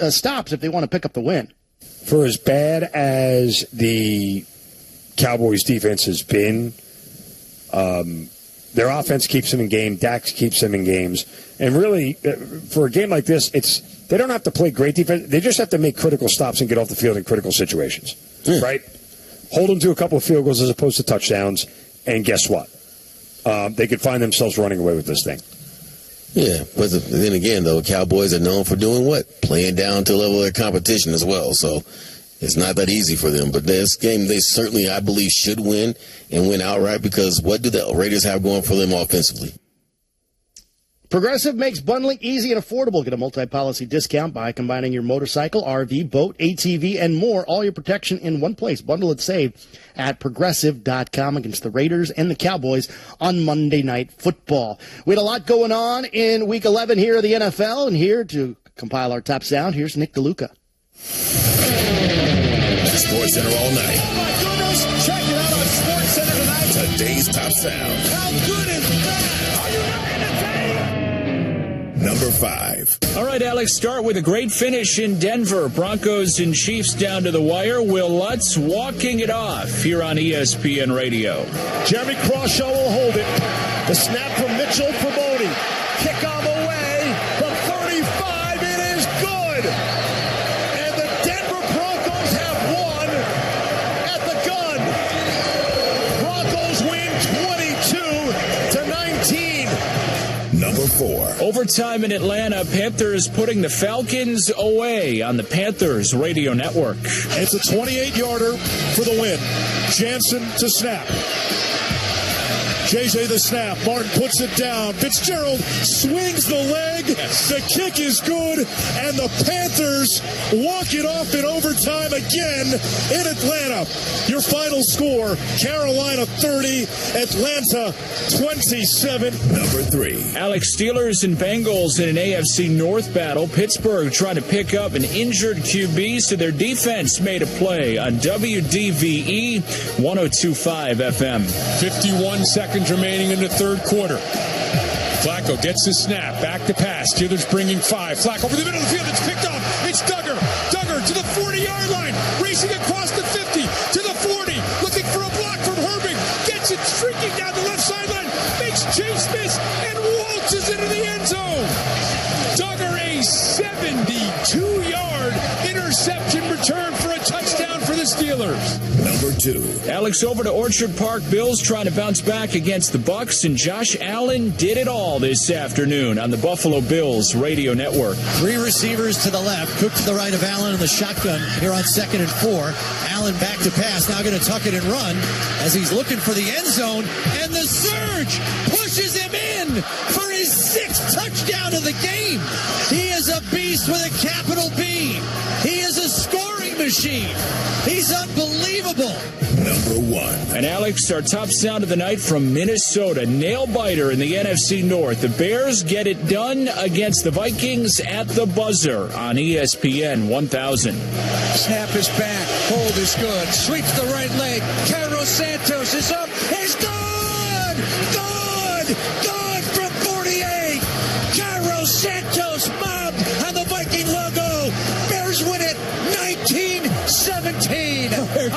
stops if they want to pick up the win. For as bad as the Cowboys defense has been, their offense keeps them in game. Dax keeps them in games. And really, for a game like this, they don't have to play great defense. They just have to make critical stops and get off the field in critical situations, right? Hold them to a couple of field goals as opposed to touchdowns, and guess what? They could find themselves running away with this thing. Yeah, but then again, though, Cowboys are known for doing what? Playing down to the level of their competition as well. So it's not that easy for them. But this game, they certainly, I believe, should win and win outright, because what do the Raiders have going for them offensively? Progressive makes bundling easy and affordable. Get a multi-policy discount by combining your motorcycle, RV, boat, ATV, and more. All your protection in one place. Bundle and save at Progressive.com against the Raiders and the Cowboys on Monday Night Football. We had a lot going on in Week 11 here at the NFL, and here to compile our top sound, here's Nick DeLuca. SportsCenter All Night. Oh, my goodness. Check it out on SportsCenter tonight. Today's top sound. How good is that? Are you ready to take? Number 5. All right, Alex, start with a great finish in Denver. Broncos and Chiefs down to the wire. Will Lutz walking it off here on ESPN Radio. Jeremy Crawshaw will hold it. The snap from Mitchell for Bodie. Kick on the way from 35. It is good. And the Denver Broncos have won at the gun. Broncos win 22-19. Number 4. Overtime in Atlanta. Panthers putting the Falcons away on the Panthers radio network. It's a 28-yarder for the win. Jansen to snap. JJ the snap. Martin puts it down. Fitzgerald swings the leg. Yes. The kick is good, and the Panthers walk it off in overtime again in Atlanta. Your final score, Carolina 30, Atlanta 27. Number 3. Alex, Steelers and Bengals in an AFC North battle. Pittsburgh trying to pick up an injured QB, so their defense made a play on WDVE 102.5 FM. 51 seconds remaining in the third quarter. Flacco gets the snap, back to pass. Steelers bringing 5. Flacco over the middle of the field. It's picked off. It's Duggar. Duggar to the 40-yard line, racing across the 50 to the 40, looking for a block from Herbig. Gets it streaking down the left sideline, makes Chase miss, and waltzes into the end zone. Duggar, a 72-yard interception return for a touchdown for the Steelers. Number 2. Alex, over to Orchard Park. Bills trying to bounce back against the Bucs, and Josh Allen did it all this afternoon on the Buffalo Bills radio network. 3 receivers to the left, Cook to the right of Allen in the shotgun here on 2nd and 4. Allen back to pass, now going to tuck it and run as he's looking for the end zone, and the surge pushes him in for his 6th touchdown of the game. He is a beast with a capital B. He is a scoring machine. He's unbelievable. Number 1. And Alex, our top sound of the night from Minnesota. Nail biter in the NFC North. The Bears get it done against the Vikings at the buzzer on ESPN 1000. Snap is back. Hold is good. Sweeps the right leg. Cairo Santos is up. He's good! Good! Good from 48! Cairo Santos mobbed on the Viking logo. Bears win it 19-17.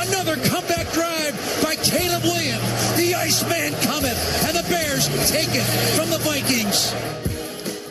Another comeback drive by Caleb Williams. The Iceman cometh, and the Bears take it from the Vikings.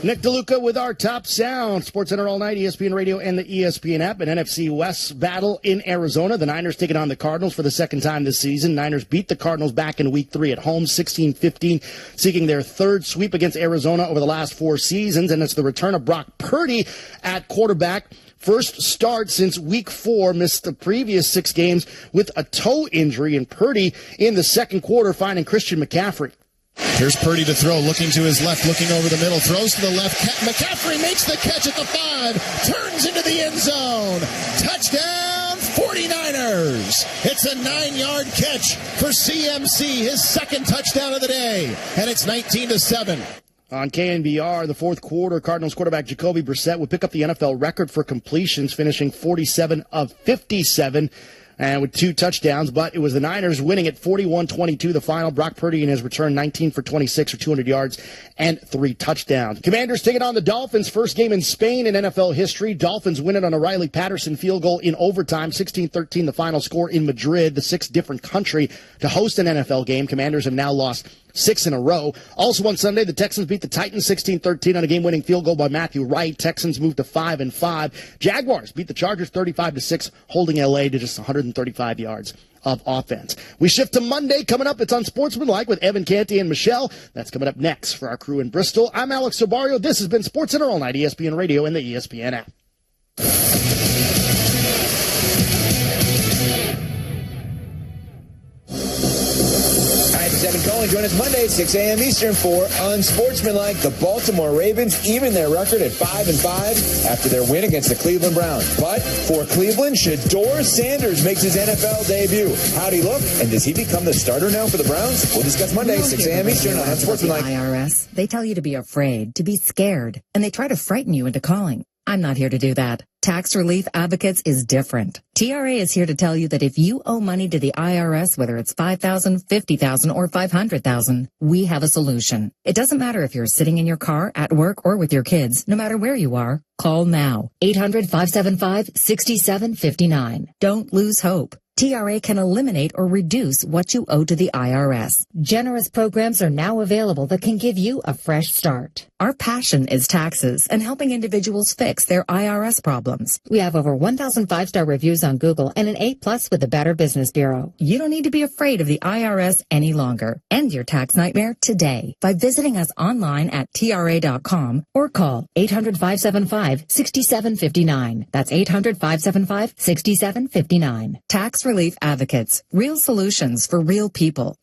Nick DeLuca with our top sound. SportsCenter all night, ESPN Radio and the ESPN app. An NFC West battle in Arizona. The Niners taking on the Cardinals for the second time this season. Niners beat the Cardinals back in Week 3 at home, 16-15, seeking their 3rd sweep against Arizona over the last 4 seasons. And it's the return of Brock Purdy at quarterback. First start since Week 4, missed the previous 6 games with a toe injury. And Purdy in the second quarter finding Christian McCaffrey. Here's Purdy to throw, looking to his left, looking over the middle, throws to the left. McCaffrey makes the catch at the 5, turns into the end zone. Touchdown, 49ers. It's a 9-yard catch for CMC, his 2nd touchdown of the day, and it's 19-7. On KNBR, the fourth quarter, Cardinals quarterback Jacoby Brissett would pick up the NFL record for completions, finishing 47 of 57. And with 2 touchdowns, but it was the Niners winning at 41-22, the final. Brock Purdy in his return, 19 for 26 for 200 yards and 3 touchdowns. Commanders taking on the Dolphins, first game in Spain in NFL history. Dolphins win it on a Riley Patterson field goal in overtime, 16-13, the final score in Madrid, the 6th different country to host an NFL game. Commanders have now lost 6 in a row. Also on Sunday, the Texans beat the Titans 16-13 on a game-winning field goal by Matthew Wright. Texans moved to 5-5. Jaguars beat the Chargers 35-6, holding LA to just 135 yards of offense. We shift to Monday. Coming up, it's Unsportsmanlike with Evan Canty and Michelle. That's coming up next for our crew in Bristol. I'm Alex Sobario. This has been SportsCenter all night, ESPN Radio and the ESPN app. 7 calling. Join us Monday at 6 a.m. Eastern for Unsportsmanlike. The Baltimore Ravens even their record at 5-5 after their win against the Cleveland Browns. But for Cleveland, Shedeur Sanders makes his NFL debut. How'd he look? And does he become the starter now for the Browns? We'll discuss Monday, 6 a.m. Eastern on Unsportsmanlike. The IRS, they tell you to be afraid, to be scared, and they try to frighten you into calling. I'm not here to do that. Tax Relief Advocates is different. TRA is here to tell you that if you owe money to the IRS, whether it's $5,000, $50,000, or $500,000, we have a solution. It doesn't matter if you're sitting in your car, at work, or with your kids. No matter where you are, call now. 800-575-6759. Don't lose hope. TRA can eliminate or reduce what you owe to the IRS. Generous programs are now available that can give you a fresh start. Our passion is taxes and helping individuals fix their IRS problems. We have over 1,000 5-star reviews on Google and an A+ with the Better Business Bureau. You don't need to be afraid of the IRS any longer. End your tax nightmare today by visiting us online at TRA.com or call 800-575-6759. That's 800-575-6759. Tax Relief Advocates. Real solutions for real people.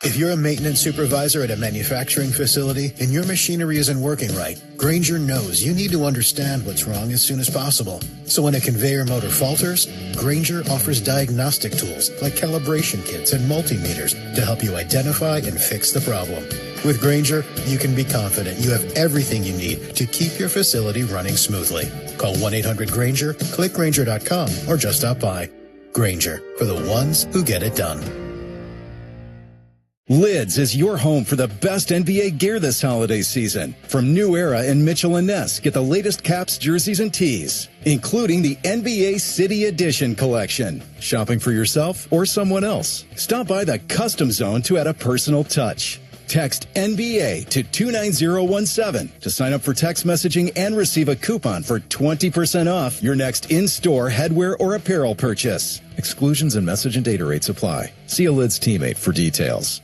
If you're a maintenance supervisor at a manufacturing facility and your machinery isn't working right, Grainger knows you need to understand what's wrong as soon as possible. So when a conveyor motor falters, Grainger offers diagnostic tools like calibration kits and multimeters to help you identify and fix the problem. With Grainger, you can be confident you have everything you need to keep your facility running smoothly. Call 1-800-GRAINGER, click Grainger.com, or just stop by. Grainger, for the ones who get it done. Lids is your home for the best NBA gear this holiday season. From New Era and Mitchell & Ness, get the latest caps, jerseys, and tees, including the NBA City Edition collection. Shopping for yourself or someone else? Stop by the Custom Zone to add a personal touch. Text NBA to 29017 to sign up for text messaging and receive a coupon for 20% off your next in-store headwear or apparel purchase. Exclusions and message and data rates apply. See a Lids teammate for details.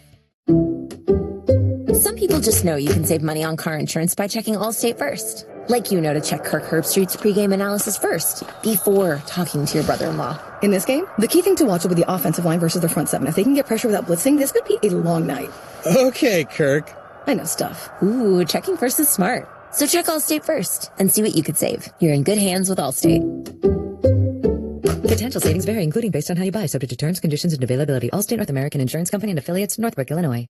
Some people just know you can save money on car insurance by checking Allstate first. Like you know to check Kirk Herbstreit's pregame analysis first, before talking to your brother-in-law. In this game, the key thing to watch will be the offensive line versus the front seven. If they can get pressure without blitzing, this could be a long night. Okay, Kirk. I know stuff. Ooh, checking first is smart. So check Allstate first and see what you could save. You're in good hands with Allstate. Potential savings vary, including based on how you buy, subject to terms, conditions, and availability. Allstate North American Insurance Company and affiliates, Northbrook, Illinois.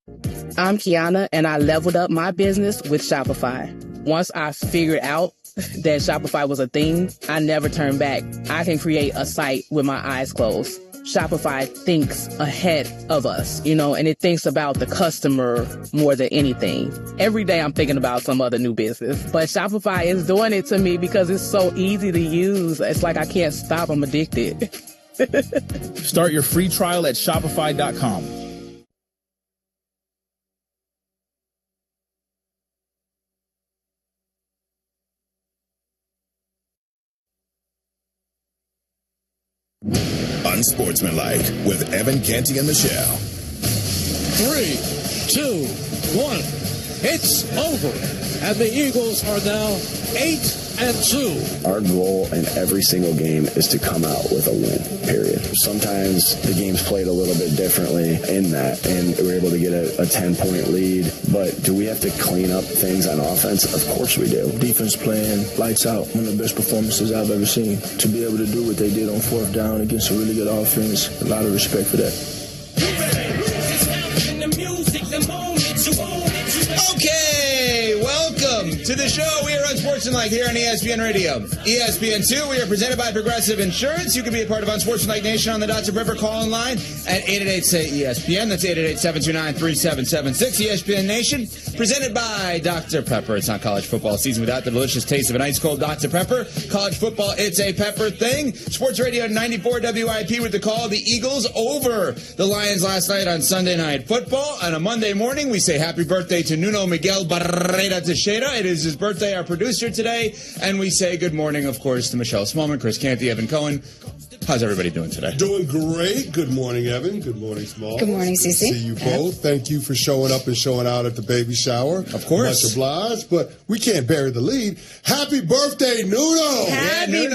I'm Kiana, and I leveled up my business with Shopify. Once I figured out that Shopify was a thing, I never turned back. I can create a site with my eyes closed. Shopify thinks ahead of us, and it thinks about the customer more than anything. Every day I'm thinking about some other new business, but Shopify is doing it to me because it's so easy to use. It's like I can't stop. I'm addicted. Start your free trial at Shopify.com. Unsportsmanlike with Evan Canty and Michelle. 3, 2, 1. It's over. And the Eagles are now 8-2. Our goal in every single game is to come out with a win, period. Sometimes the game's played a little bit differently in that, and we're able to get a 10-point lead. But do we have to clean up things on offense? Of course we do. Defense playing lights out, one of the best performances I've ever seen. To be able to do what they did on fourth down against a really good offense, a lot of respect for that. Okay, welcome to the show. We are Unsportsmanlike here on ESPN Radio. ESPN2, we are presented by Progressive Insurance. You can be a part of Unsportsmanlike Nation on the Dr. Pepper call-in line at 888-SAY-ESPN. That's 888-729-3776. ESPN Nation, presented by Dr. Pepper. It's not college football season without the delicious taste of an ice-cold Dr. Pepper. College football, it's a pepper thing. Sports Radio 94 WIP with the call. The Eagles over the Lions last night on Sunday Night Football. On a Monday morning, we say happy birthday to Nuno Miguel Barrera Teixeira. It is his birthday, our producer today. And we say good morning, of course, to Michelle Smallman, Chris Canty, Evan Cohen. How's everybody doing today? Doing great. Good morning, Evan. Good morning, Small. Good morning, Cece. See you both. Thank you for showing up and showing out at the baby shower. Of course. Much obliged, but we can't bury the lead. Happy birthday, Nuno! Happy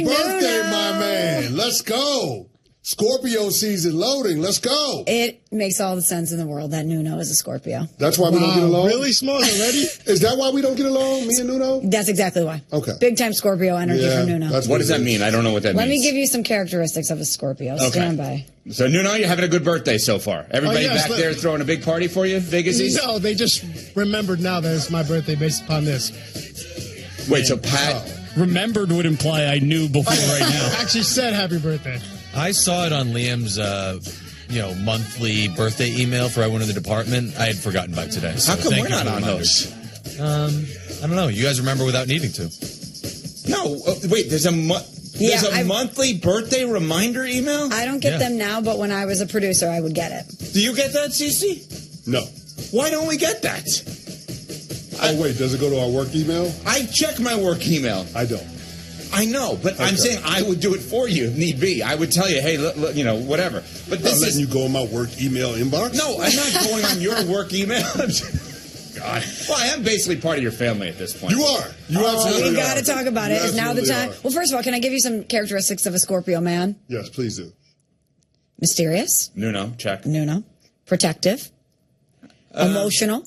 birthday, my man. Let's go. Scorpio season loading. Let's go. It makes all the sense in the world that Nuno is a Scorpio. That's why we don't get along? Really, Small, already? Is that why we don't get along, me and Nuno? That's exactly why. Okay. Big time Scorpio energy from Nuno. What does that mean? I don't know what that Let means. me give you some characteristics of a Scorpio. Okay. Stand by. So, Nuno, you're having a good birthday so far. Everybody yes, back there throwing a big party for you, Vegas? No, they just remembered now that it's my birthday based upon this. Wait, so Pat... Remembered would imply I knew before right now. Actually said happy birthday. I saw it on Liam's, monthly birthday email for everyone in the department. I had forgotten by today. So how come we're not on those? I don't know. You guys remember without needing to. No, wait. There's a monthly birthday reminder email. I don't get them now, but when I was a producer, I would get it. Do you get that, Cece? No. Why don't we get that? Oh, wait. Does it go to our work email? I check my work email. I don't. I know, but okay. I'm saying I would do it for you if need be. I would tell you, hey, whatever. But this I'm letting you go in my work email inbox? No, I'm not going on your work email. God. Well, I am basically part of your family at this point. You are. You absolutely we got to talk about it. Is now the time? Well, first of all, can I give you some characteristics of a Scorpio man? Yes, please do. Mysterious. Nuno, check. Nuno. Protective. Emotional.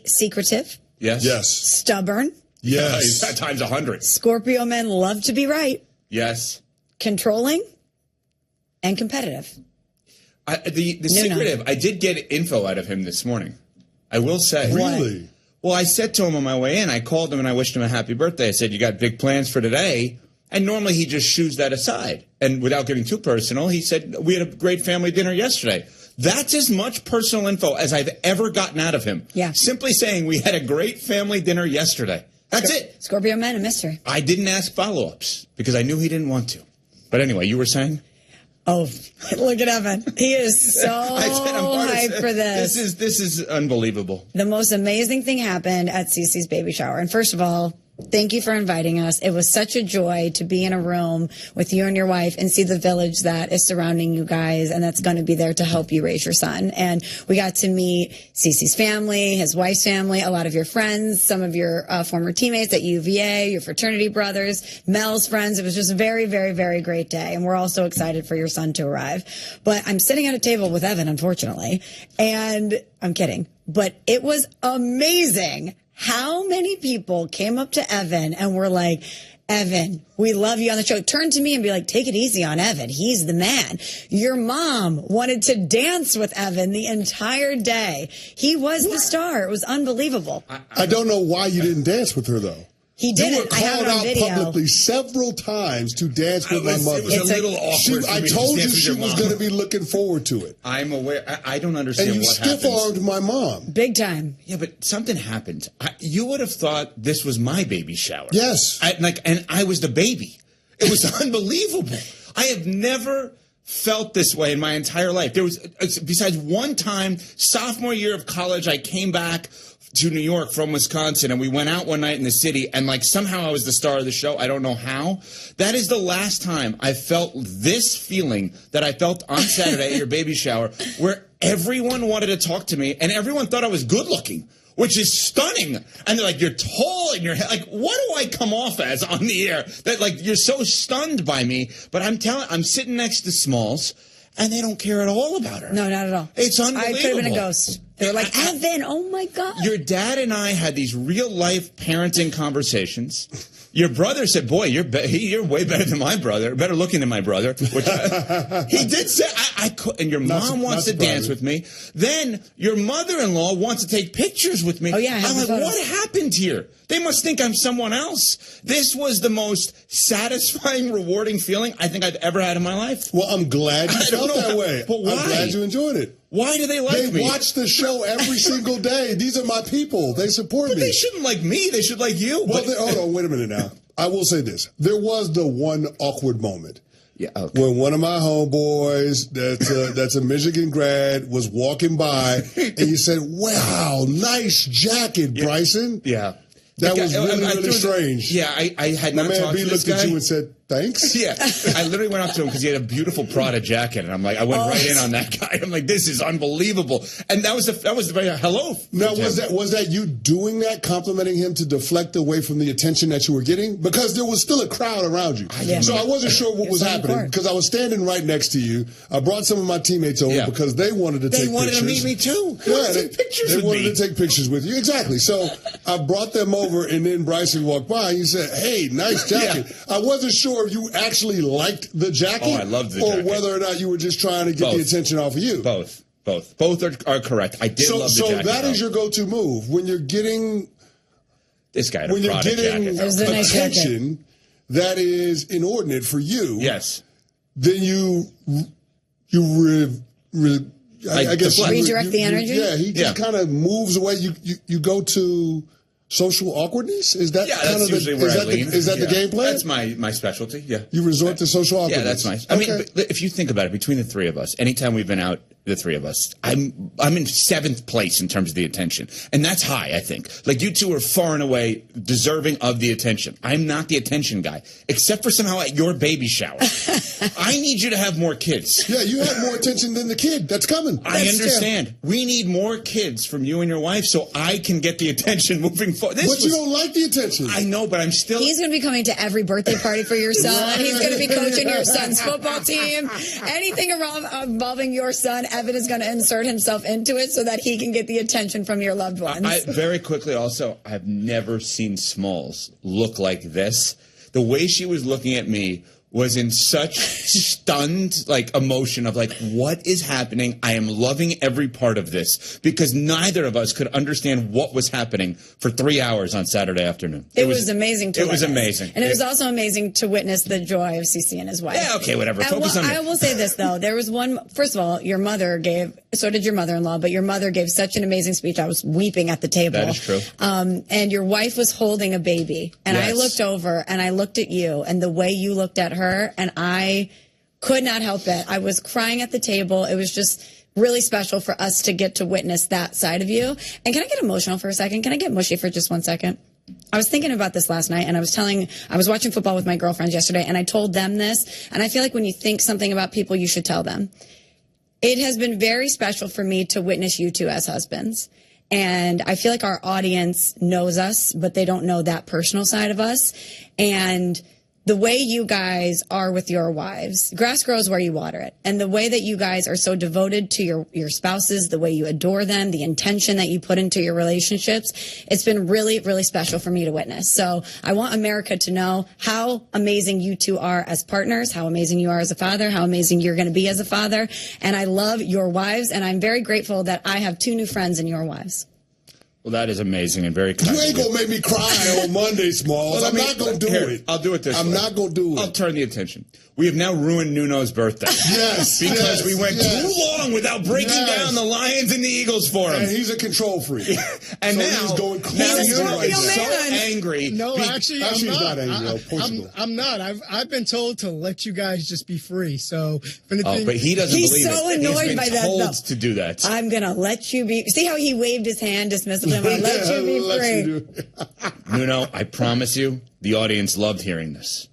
Secretive. Yes. Stubborn. Yes. Times 100. Scorpio men love to be right. Yes. Controlling. And competitive. The secretive, I did get info out of him this morning. I will say. Really? Well, I said to him on my way in, I called him and I wished him a happy birthday. I said, you got big plans for today? And normally he just shoos that aside. And without getting too personal, he said, we had a great family dinner yesterday. That's as much personal info as I've ever gotten out of him. Yeah. Simply saying we had a great family dinner yesterday. That's it. Scorpio man, a mystery. I didn't ask follow-ups because I knew he didn't want to. But anyway, you were saying? Oh, look at Evan. He is so hyped for this. This is unbelievable. The most amazing thing happened at Cece's baby shower. And first of all, thank you for inviting us. It was such a joy to be in a room with you and your wife and see the village that is surrounding you guys and that's going to be there to help you raise your son. And we got to meet Cece's family, his wife's family, a lot of your friends, some of your former teammates at UVA, your fraternity brothers, Mel's friends. It was just a very, very, very great day. And we're all so excited for your son to arrive. But I'm sitting at a table with Evan, unfortunately, and I'm kidding, but it was amazing how many people came up to Evan and were like, Evan, we love you on the show. Turn to me and be like, take it easy on Evan. He's the man. Your mom wanted to dance with Evan the entire day. He was the star. It was unbelievable. I don't know why you didn't dance with her, though. He didn't. You were I have called it on out video. publicly several times to dance with my mother. It was a little awkward. I told you she was going to be looking forward to it. I'm aware. I don't understand what happened. And you stiff-armed my mom. Big time. Yeah, but something happened. You would have thought this was my baby shower. Yes. And I was the baby. It was unbelievable. I have never felt this way in my entire life. There was, besides one time, sophomore year of college, I came back to New York from Wisconsin, and we went out one night in the city, and somehow I was the star of the show. I don't know how. That is the last time I felt this feeling that I felt on Saturday at your baby shower, where everyone wanted to talk to me, and everyone thought I was good looking, which is stunning. And they're like, you're tall and you're what do I come off as on the air? That you're so stunned by me. But I'm sitting next to Smalls, and they don't care at all about her. No, not at all. It's unbelievable. I could have been a ghost. They were like, Evan, oh my God. Your dad and I had these real-life parenting conversations. Your brother said, boy, you're way better than my brother, better looking than my brother. Which he did say, and your mom wants to dance with me. Then your mother-in-law wants to take pictures with me. Oh, yeah, I'm like, what happened here? They must think I'm someone else. This was the most satisfying, rewarding feeling I think I've ever had in my life. Well, I'm glad you felt that way. But why? I'm glad you enjoyed it. Why do they like me? They watch the show every single day. These are my people. They support me. They shouldn't like me. They should like you. Well, hold on. Wait a minute now. I will say this. There was the one awkward moment. Yeah, okay. When one of my homeboys that's a Michigan grad was walking by and you said, wow, nice jacket, Bryson. Yeah. That was really strange. Yeah, I had not talked to this guy. My man B looked at you and said, thanks. Yeah, I literally went up to him because he had a beautiful Prada jacket, and I'm like, I went right in on that guy. I'm like, this is unbelievable. And that was the very hello. Now, was that you doing that, complimenting him to deflect away from the attention that you were getting? Because there was still a crowd around you. So I wasn't sure what was happening because I was standing right next to you. I brought some of my teammates over because they wanted to take pictures. They wanted to meet me too. They wanted to take pictures with you. Exactly. So I brought them over, and then Bryson walked by and he said, hey, nice jacket. I wasn't sure if you actually liked the jacket. Oh, I loved the jacket. Or whether or not you were just trying to get the attention off of you. Both are correct. I did love the jacket. So that is your go-to move when you're getting this guy. When you're getting attention that is inordinate for you. Yes. Then I guess redirect the energy. Yeah, he just kind of moves away. You go to social awkwardness? Is that kind of the game plan? That's my specialty. Yeah, you resort to social awkwardness. Yeah, that's nice. I mean, if you think about it, between the three of us, anytime we've been out, the three of us, I'm in 7th place in terms of the attention, and that's high. I think you two are far and away deserving of the attention. I'm not the attention guy, except for somehow at your baby shower. I need you to have more kids. Yeah, you have more attention than the kid that's coming. I understand. True. We need more kids from you and your wife so I can get the attention moving forward. But you don't like the attention. I know, but I'm still... He's going to be coming to every birthday party for your son. He's going to be coaching your son's football team. Anything involving your son Evan is going to insert himself into it so that he can get the attention from your loved ones. Very quickly, also, I've never seen Smalls look like this. The way she was looking at me was in such stunned emotion of what is happening? I am loving every part of this, because neither of us could understand what was happening for 3 hours on Saturday afternoon. It was amazing to witness. It was amazing. And it was also amazing to witness the joy of CC and his wife. Yeah, okay, whatever. Focus on me. I will say this, though. There was one, first of all, your mother gave, so did your mother-in-law, but your mother gave such an amazing speech. I was weeping at the table. That is true. And your wife was holding a baby. And Yes. I looked over and I looked at you and the way you looked at her, and I could not help it. I was crying at the table. It was just really special for us to get to witness that side of you. And can I get emotional for a second? Can I get mushy for just 1 second? I was thinking about this last night, and I was watching football with my girlfriends yesterday, and I told them this. And I feel like when you think something about people, you should tell them. It has been very special for me to witness you two as husbands. And I feel like our audience knows us, but they don't know that personal side of us. And the way you guys are with your wives, grass grows where you water it. And the way that you guys are so devoted to your spouses, the way you adore them, the intention that you put into your relationships, it's been really, really special for me to witness. So I want America to know how amazing you two are as partners, how amazing you are as a father, how amazing you're going to be as a father. And I love your wives, and I'm very grateful that I have two new friends in your wives. Well, that is amazing and very kind. You ain't going to make me cry on Monday, Smalls. I'm not going to do it. I'll do it this way. I'm not going to do it. I'll turn the attention. We have now ruined Nuno's birthday. Yes. Because we went too long without breaking down the Lions and the Eagles for him. And he's a control freak. And so now he's going crazy. Nuno is so angry. No, actually, I'm not. Portugal. I'm not. I've been told to let you guys just be free. So, if anything, but he doesn't believe it. He's so annoyed by that, told though. to do that. I'm going to let you be. See how he waved his hand dismissively? I'm going to let you be free. Nuno, I promise you, the audience loved hearing this.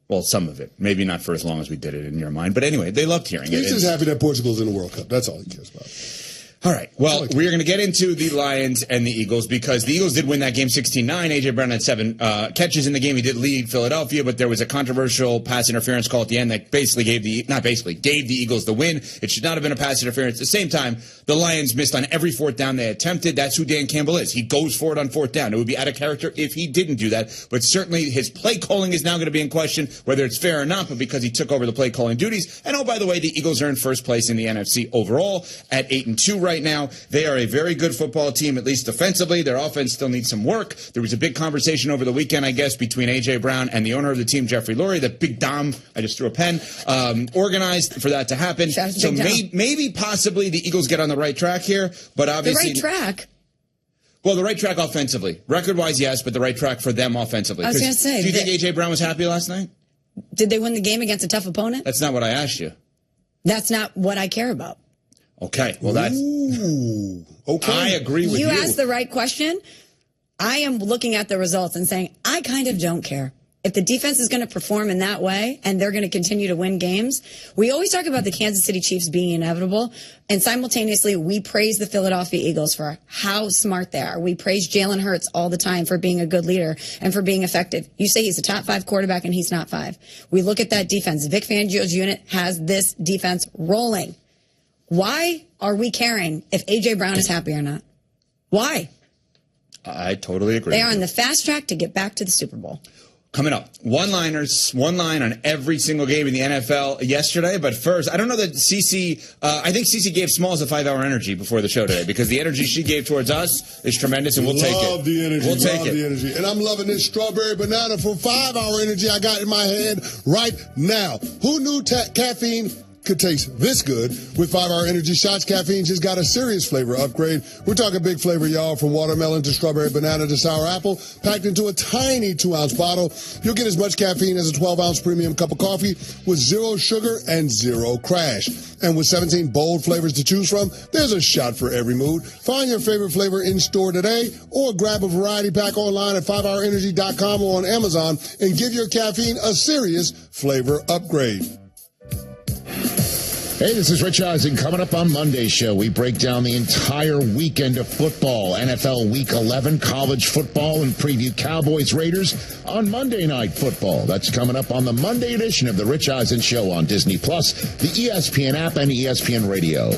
Well, some of it. Maybe not for as long as we did it in your mind. But anyway, they loved hearing it. He's just happy that Portugal's in the World Cup. That's all he cares about. All right. Well, we're going to get into the Lions and the Eagles because the Eagles did win that game 16-9. A.J. Brown had 7 catches in the game. He did lead Philadelphia, but there was a controversial pass interference call at the end that basically gave the Eagles the win. It should not have been a pass interference. At the same time, the Lions missed on every fourth down they attempted. That's who Dan Campbell is. He goes for it on fourth down. It would be out of character if he didn't do that, but certainly his play calling is now going to be in question, whether it's fair or not, but because he took over the play calling duties. And oh, by the way, the Eagles are in first place in the NFC overall at 8-2 right now. They are a very good football team, at least defensively. Their offense still needs some work. There was a big conversation over the weekend, I guess, between A.J. Brown and the owner of the team, Jeffrey Lurie, that Big Dom, I just threw a pen, organized for that to happen. So maybe, possibly, the Eagles get on the right track here, but obviously... The right track? Well, the right track offensively. Record-wise, yes, but the right track for them offensively. I was going to say... Do you think A.J. Brown was happy last night? Did they win the game against a tough opponent? That's not what I asked you. That's not what I care about. Okay, well, that's... Ooh, okay. I agree with you. You asked the right question. I am looking at the results and saying, I kind of don't care. If the defense is going to perform in that way and they're going to continue to win games, we always talk about the Kansas City Chiefs being inevitable, and simultaneously we praise the Philadelphia Eagles for how smart they are. We praise Jalen Hurts all the time for being a good leader and for being effective. You say he's a top 5 quarterback and he's not 5. We look at that defense. Vic Fangio's unit has this defense rolling. Why are we caring if A.J. Brown is happy or not? Why? I totally agree. They are on the fast track to get back to the Super Bowl. Coming up, one-liners, one line on every single game in the NFL yesterday. But first, I don't know that CeCe, I think CeCe gave Smalls a 5-hour energy before the show today because the energy she gave towards us is tremendous, and we'll take it. Love the energy. We'll take the energy. And I'm loving this strawberry banana for 5-hour energy I got in my hand right now. Who knew caffeine could taste this good? With 5-hour energy shots, caffeine just got a serious flavor upgrade. We're talking big flavor, y'all, from watermelon to strawberry banana to sour apple, packed into a tiny 2-ounce bottle. You'll get as much caffeine as a 12-ounce premium cup of coffee with 0 sugar and 0 crash. And with 17 bold flavors to choose from, there's a shot for every mood. Find your favorite flavor in store today or grab a variety pack online at 5hourenergy.com or on Amazon and give your caffeine a serious flavor upgrade. Hey, this is Rich Eisen. Coming up on Monday's show, we break down the entire weekend of football, NFL Week 11, college football, and preview Cowboys-Raiders on Monday Night Football. That's coming up on the Monday edition of the Rich Eisen Show on Disney+, the ESPN app, and ESPN Radio.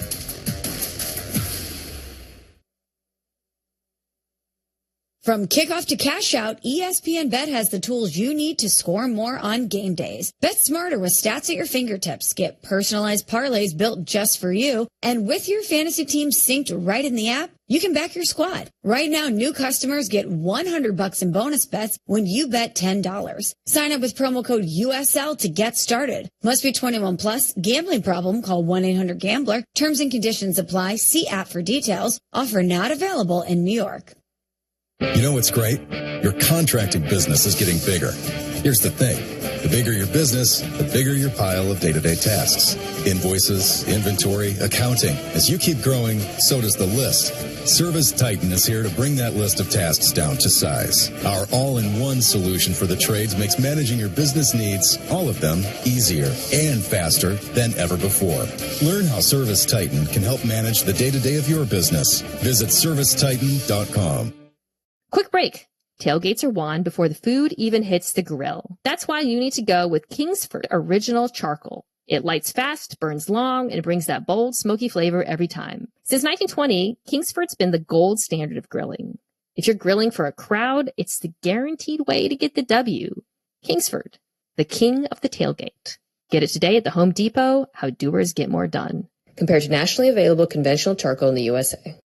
From kickoff to cash out, ESPN Bet has the tools you need to score more on game days. Bet smarter with stats at your fingertips. Get personalized parlays built just for you. And with your fantasy team synced right in the app, you can back your squad. Right now, new customers get $100 in bonus bets when you bet $10. Sign up with promo code USL to get started. Must be 21 plus. Gambling problem? Call 1-800-GAMBLER. Terms and conditions apply. See app for details. Offer not available in New York. You know what's great? Your contracting business is getting bigger. Here's the thing. The bigger your business, the bigger your pile of day-to-day tasks. Invoices, inventory, accounting. As you keep growing, so does the list. Service Titan is here to bring that list of tasks down to size. Our all-in-one solution for the trades makes managing your business needs, all of them, easier and faster than ever before. Learn how Service Titan can help manage the day-to-day of your business. Visit servicetitan.com. Quick break. Tailgates are won before the food even hits the grill. That's why you need to go with Kingsford Original Charcoal. It lights fast, burns long, and brings that bold, smoky flavor every time. Since 1920, Kingsford's been the gold standard of grilling. If you're grilling for a crowd, it's the guaranteed way to get the W. Kingsford, the king of the tailgate. Get it today at the Home Depot, how doers get more done. Compared to nationally available conventional charcoal in the USA.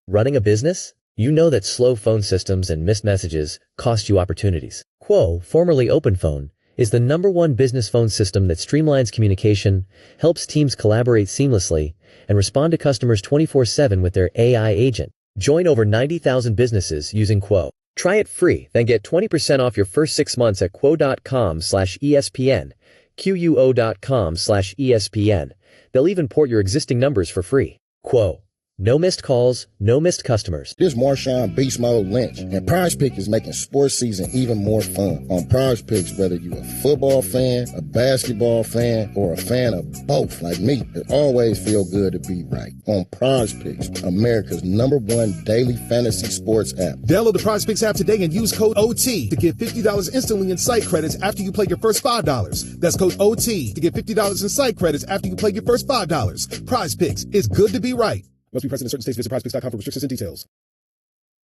Running a business? You know that slow phone systems and missed messages cost you opportunities. Quo, formerly OpenPhone, is the #1 business phone system that streamlines communication, helps teams collaborate seamlessly, and respond to customers 24/7 with their AI agent. Join over 90,000 businesses using Quo. Try it free, then get 20% off your first 6 months at quo.com/ESPN, QUO.com/ESPN. They'll even port your existing numbers for free. Quo. No missed calls, no missed customers. This is Marshawn Beast Mode Lynch, and Prize Pick is making sports season even more fun. On Prize Picks, whether you're a football fan, a basketball fan, or a fan of both like me, it always feels good to be right. On Prize Picks, America's #1 daily fantasy sports app. Download the Prize Picks app today and use code OT to get $50 instantly in site credits after you play your first $5. That's code OT to get $50 in site credits after you play your first $5. Prize Picks, it's good to be right. Must be present in certain states. Visit prizepicks.com for restrictions and details.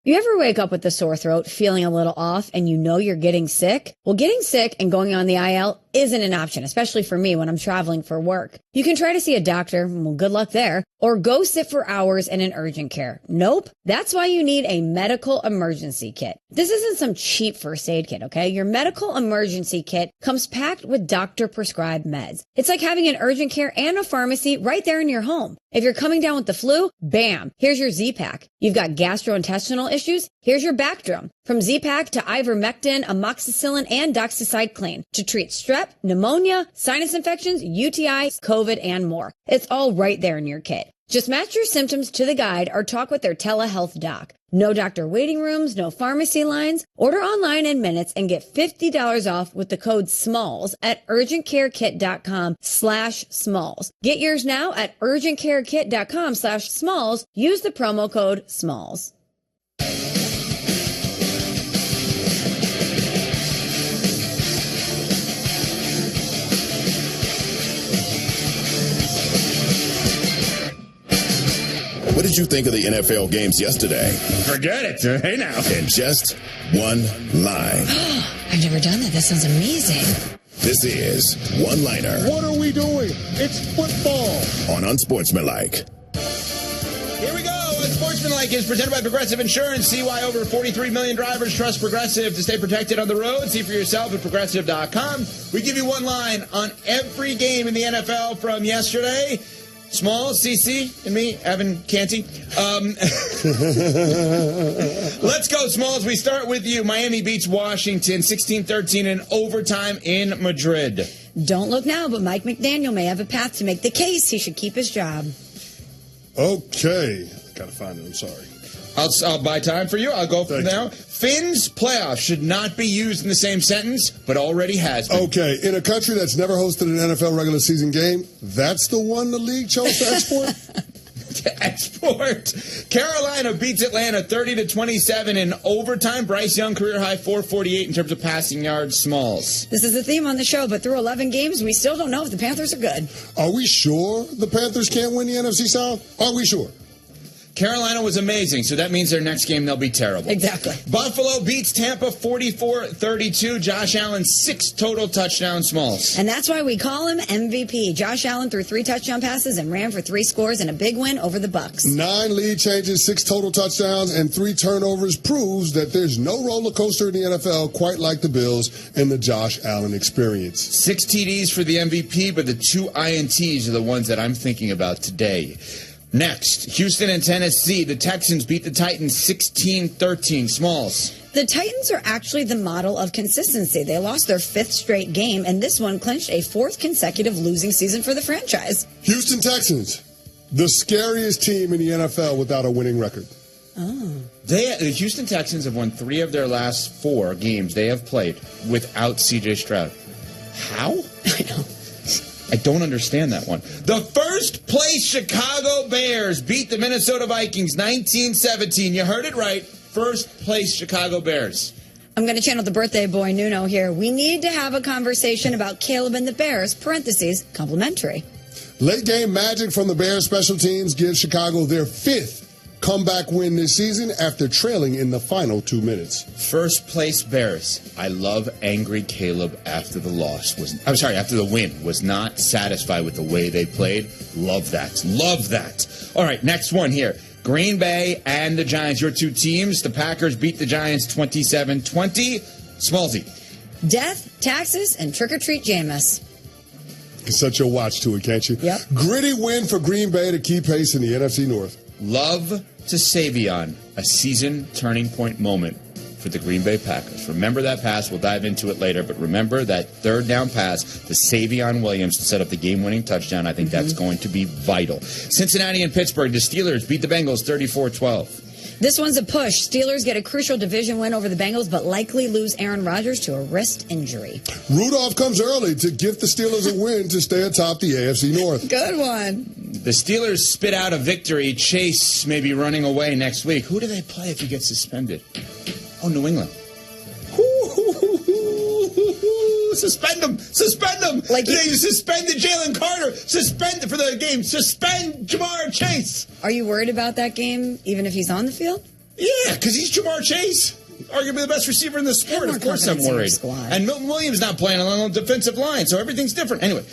You ever wake up with a sore throat, feeling a little off, and you know you're getting sick? Well, getting sick and going on the IL isn't an option, especially for me when I'm traveling for work. You can try to see a doctor, well, good luck there, or go sit for hours in an urgent care. Nope. That's why you need a medical emergency kit. This isn't some cheap first aid kit, okay? Your medical emergency kit comes packed with doctor-prescribed meds. It's like having an urgent care and a pharmacy right there in your home. If you're coming down with the flu, bam, here's your Z-Pack. You've got gastrointestinal issues, here's your Bactrim. From Z-Pack to ivermectin, amoxicillin, and doxycycline to treat strep, pneumonia, sinus infections, UTIs, COVID, and more. It's all right there in your kit. Just match your symptoms to the guide or talk with their telehealth doc. No doctor waiting rooms, no pharmacy lines. Order online in minutes and get $50 off with the code SMALLS at urgentcarekit.com/SMALLS. Get yours now at urgentcarekit.com/SMALLS. Use the promo code SMALLS. What did you think of the NFL games yesterday? Forget it. Hey now. In just one line. I've never done that. That sounds amazing. This is One Liner. What are we doing? It's football. On Unsportsmanlike. Here we go. Unsportsmanlike is presented by Progressive Insurance. See why over 43 million drivers trust Progressive to stay protected on the road. See for yourself at Progressive.com. We give you one line on every game in the NFL from yesterday. Smalls, CC, and me, Evan Canty. Let's go, Smalls. We start with you. Miami beats Washington 16-13 in overtime in Madrid. Don't look now, but Mike McDaniel may have a path to make the case he should keep his job. Okay. Gotta find it. I'm sorry. I'll buy time for you. I'll go from now. Finn's playoffs should not be used in the same sentence, but already has been. Okay, in a country that's never hosted an NFL regular season game, that's the one the league chose to export? To export. Carolina beats Atlanta 30-27 in overtime. Bryce Young career high 448 in terms of passing yards. Smalls. This is the theme on the show, but through 11 games, we still don't know if the Panthers are good. Are we sure the Panthers can't win the NFC South? Are we sure? Carolina was amazing, so that means their next game they'll be terrible. Exactly. Buffalo beats Tampa 44-32. Josh Allen, 6 total touchdowns, Smalls. And that's why we call him MVP. Josh Allen threw 3 touchdown passes and ran for 3 scores in a big win over the Bucs. 9 lead changes, 6 total touchdowns, and 3 turnovers proves that there's no roller coaster in the NFL quite like the Bills and the Josh Allen experience. 6 TDs for the MVP, but the 2 INTs are the ones that I'm thinking about today. Next, Houston and Tennessee. The Texans beat the Titans 16-13. Smalls. The Titans are actually the model of consistency. They lost their 5th straight game, and this one clinched a 4th consecutive losing season for the franchise. Houston Texans, the scariest team in the NFL without a winning record. Oh. The Houston Texans have won 3 of their last 4 games they have played without C.J. Stroud. How? I know. I don't understand that one. The first place Chicago Bears beat the Minnesota Vikings 19-17. You heard it right. First place Chicago Bears. I'm going to channel the birthday boy Nuno here. We need to have a conversation about Caleb and the Bears, parentheses, complimentary. Late game magic from the Bears special teams gives Chicago their 5th comeback win this season after trailing in the final 2 minutes. First place Bears. I love angry Caleb after the loss. After the win. Was not satisfied with the way they played. Love that. Love that. All right, next one here. Green Bay and the Giants, your 2 teams. The Packers beat the Giants 27-20. Smallsy. Death, taxes, and trick-or-treat Jameis. You can set your watch to it, can't you? Yep. Gritty win for Green Bay to keep pace in the NFC North. Love to Savion, a season-turning point moment for the Green Bay Packers. Remember that pass. We'll dive into it later, but remember that 3rd down pass to Savion Williams to set up the game-winning touchdown. I think that's going to be vital. Cincinnati and Pittsburgh, the Steelers beat the Bengals 34-12. This one's a push. Steelers get a crucial division win over the Bengals, but likely lose Aaron Rodgers to a wrist injury. Rudolph comes early to give the Steelers a win to stay atop the AFC North. Good one. The Steelers spit out a victory. Chase may be running away next week. Who do they play if he gets suspended? Oh, New England. Suspend him! Suspend him! Like you suspended Jalen Carter. Suspend for the game. Suspend Jamar Chase. Are you worried about that game, even if he's on the field? Yeah, because he's Jamar Chase. Arguably the best receiver in the sport. Of course I'm worried. And Milton Williams not playing along the defensive line, so everything's different. Anyway,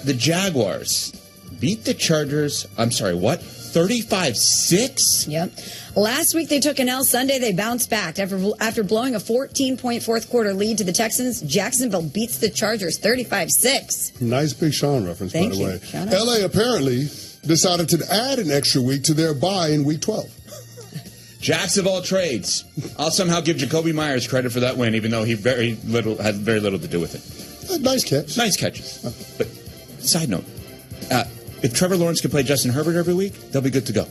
the Jaguars beat the Chargers. I'm sorry, what? 35-6? Yep. Last week they took an L. Sunday they bounced back. After blowing a 14-point fourth quarter lead to the Texans, Jacksonville beats the Chargers 35-6. Nice Big Sean reference, Thank by the you. way. Shout out. L.A. apparently decided to add an extra week to their bye in Week 12. Jacks of all trades. I'll somehow give Jacoby Myers credit for that win, even though he had very little to do with it. Nice catch. Nice catches. But side note, if Trevor Lawrence can play Justin Herbert every week, they'll be good to go.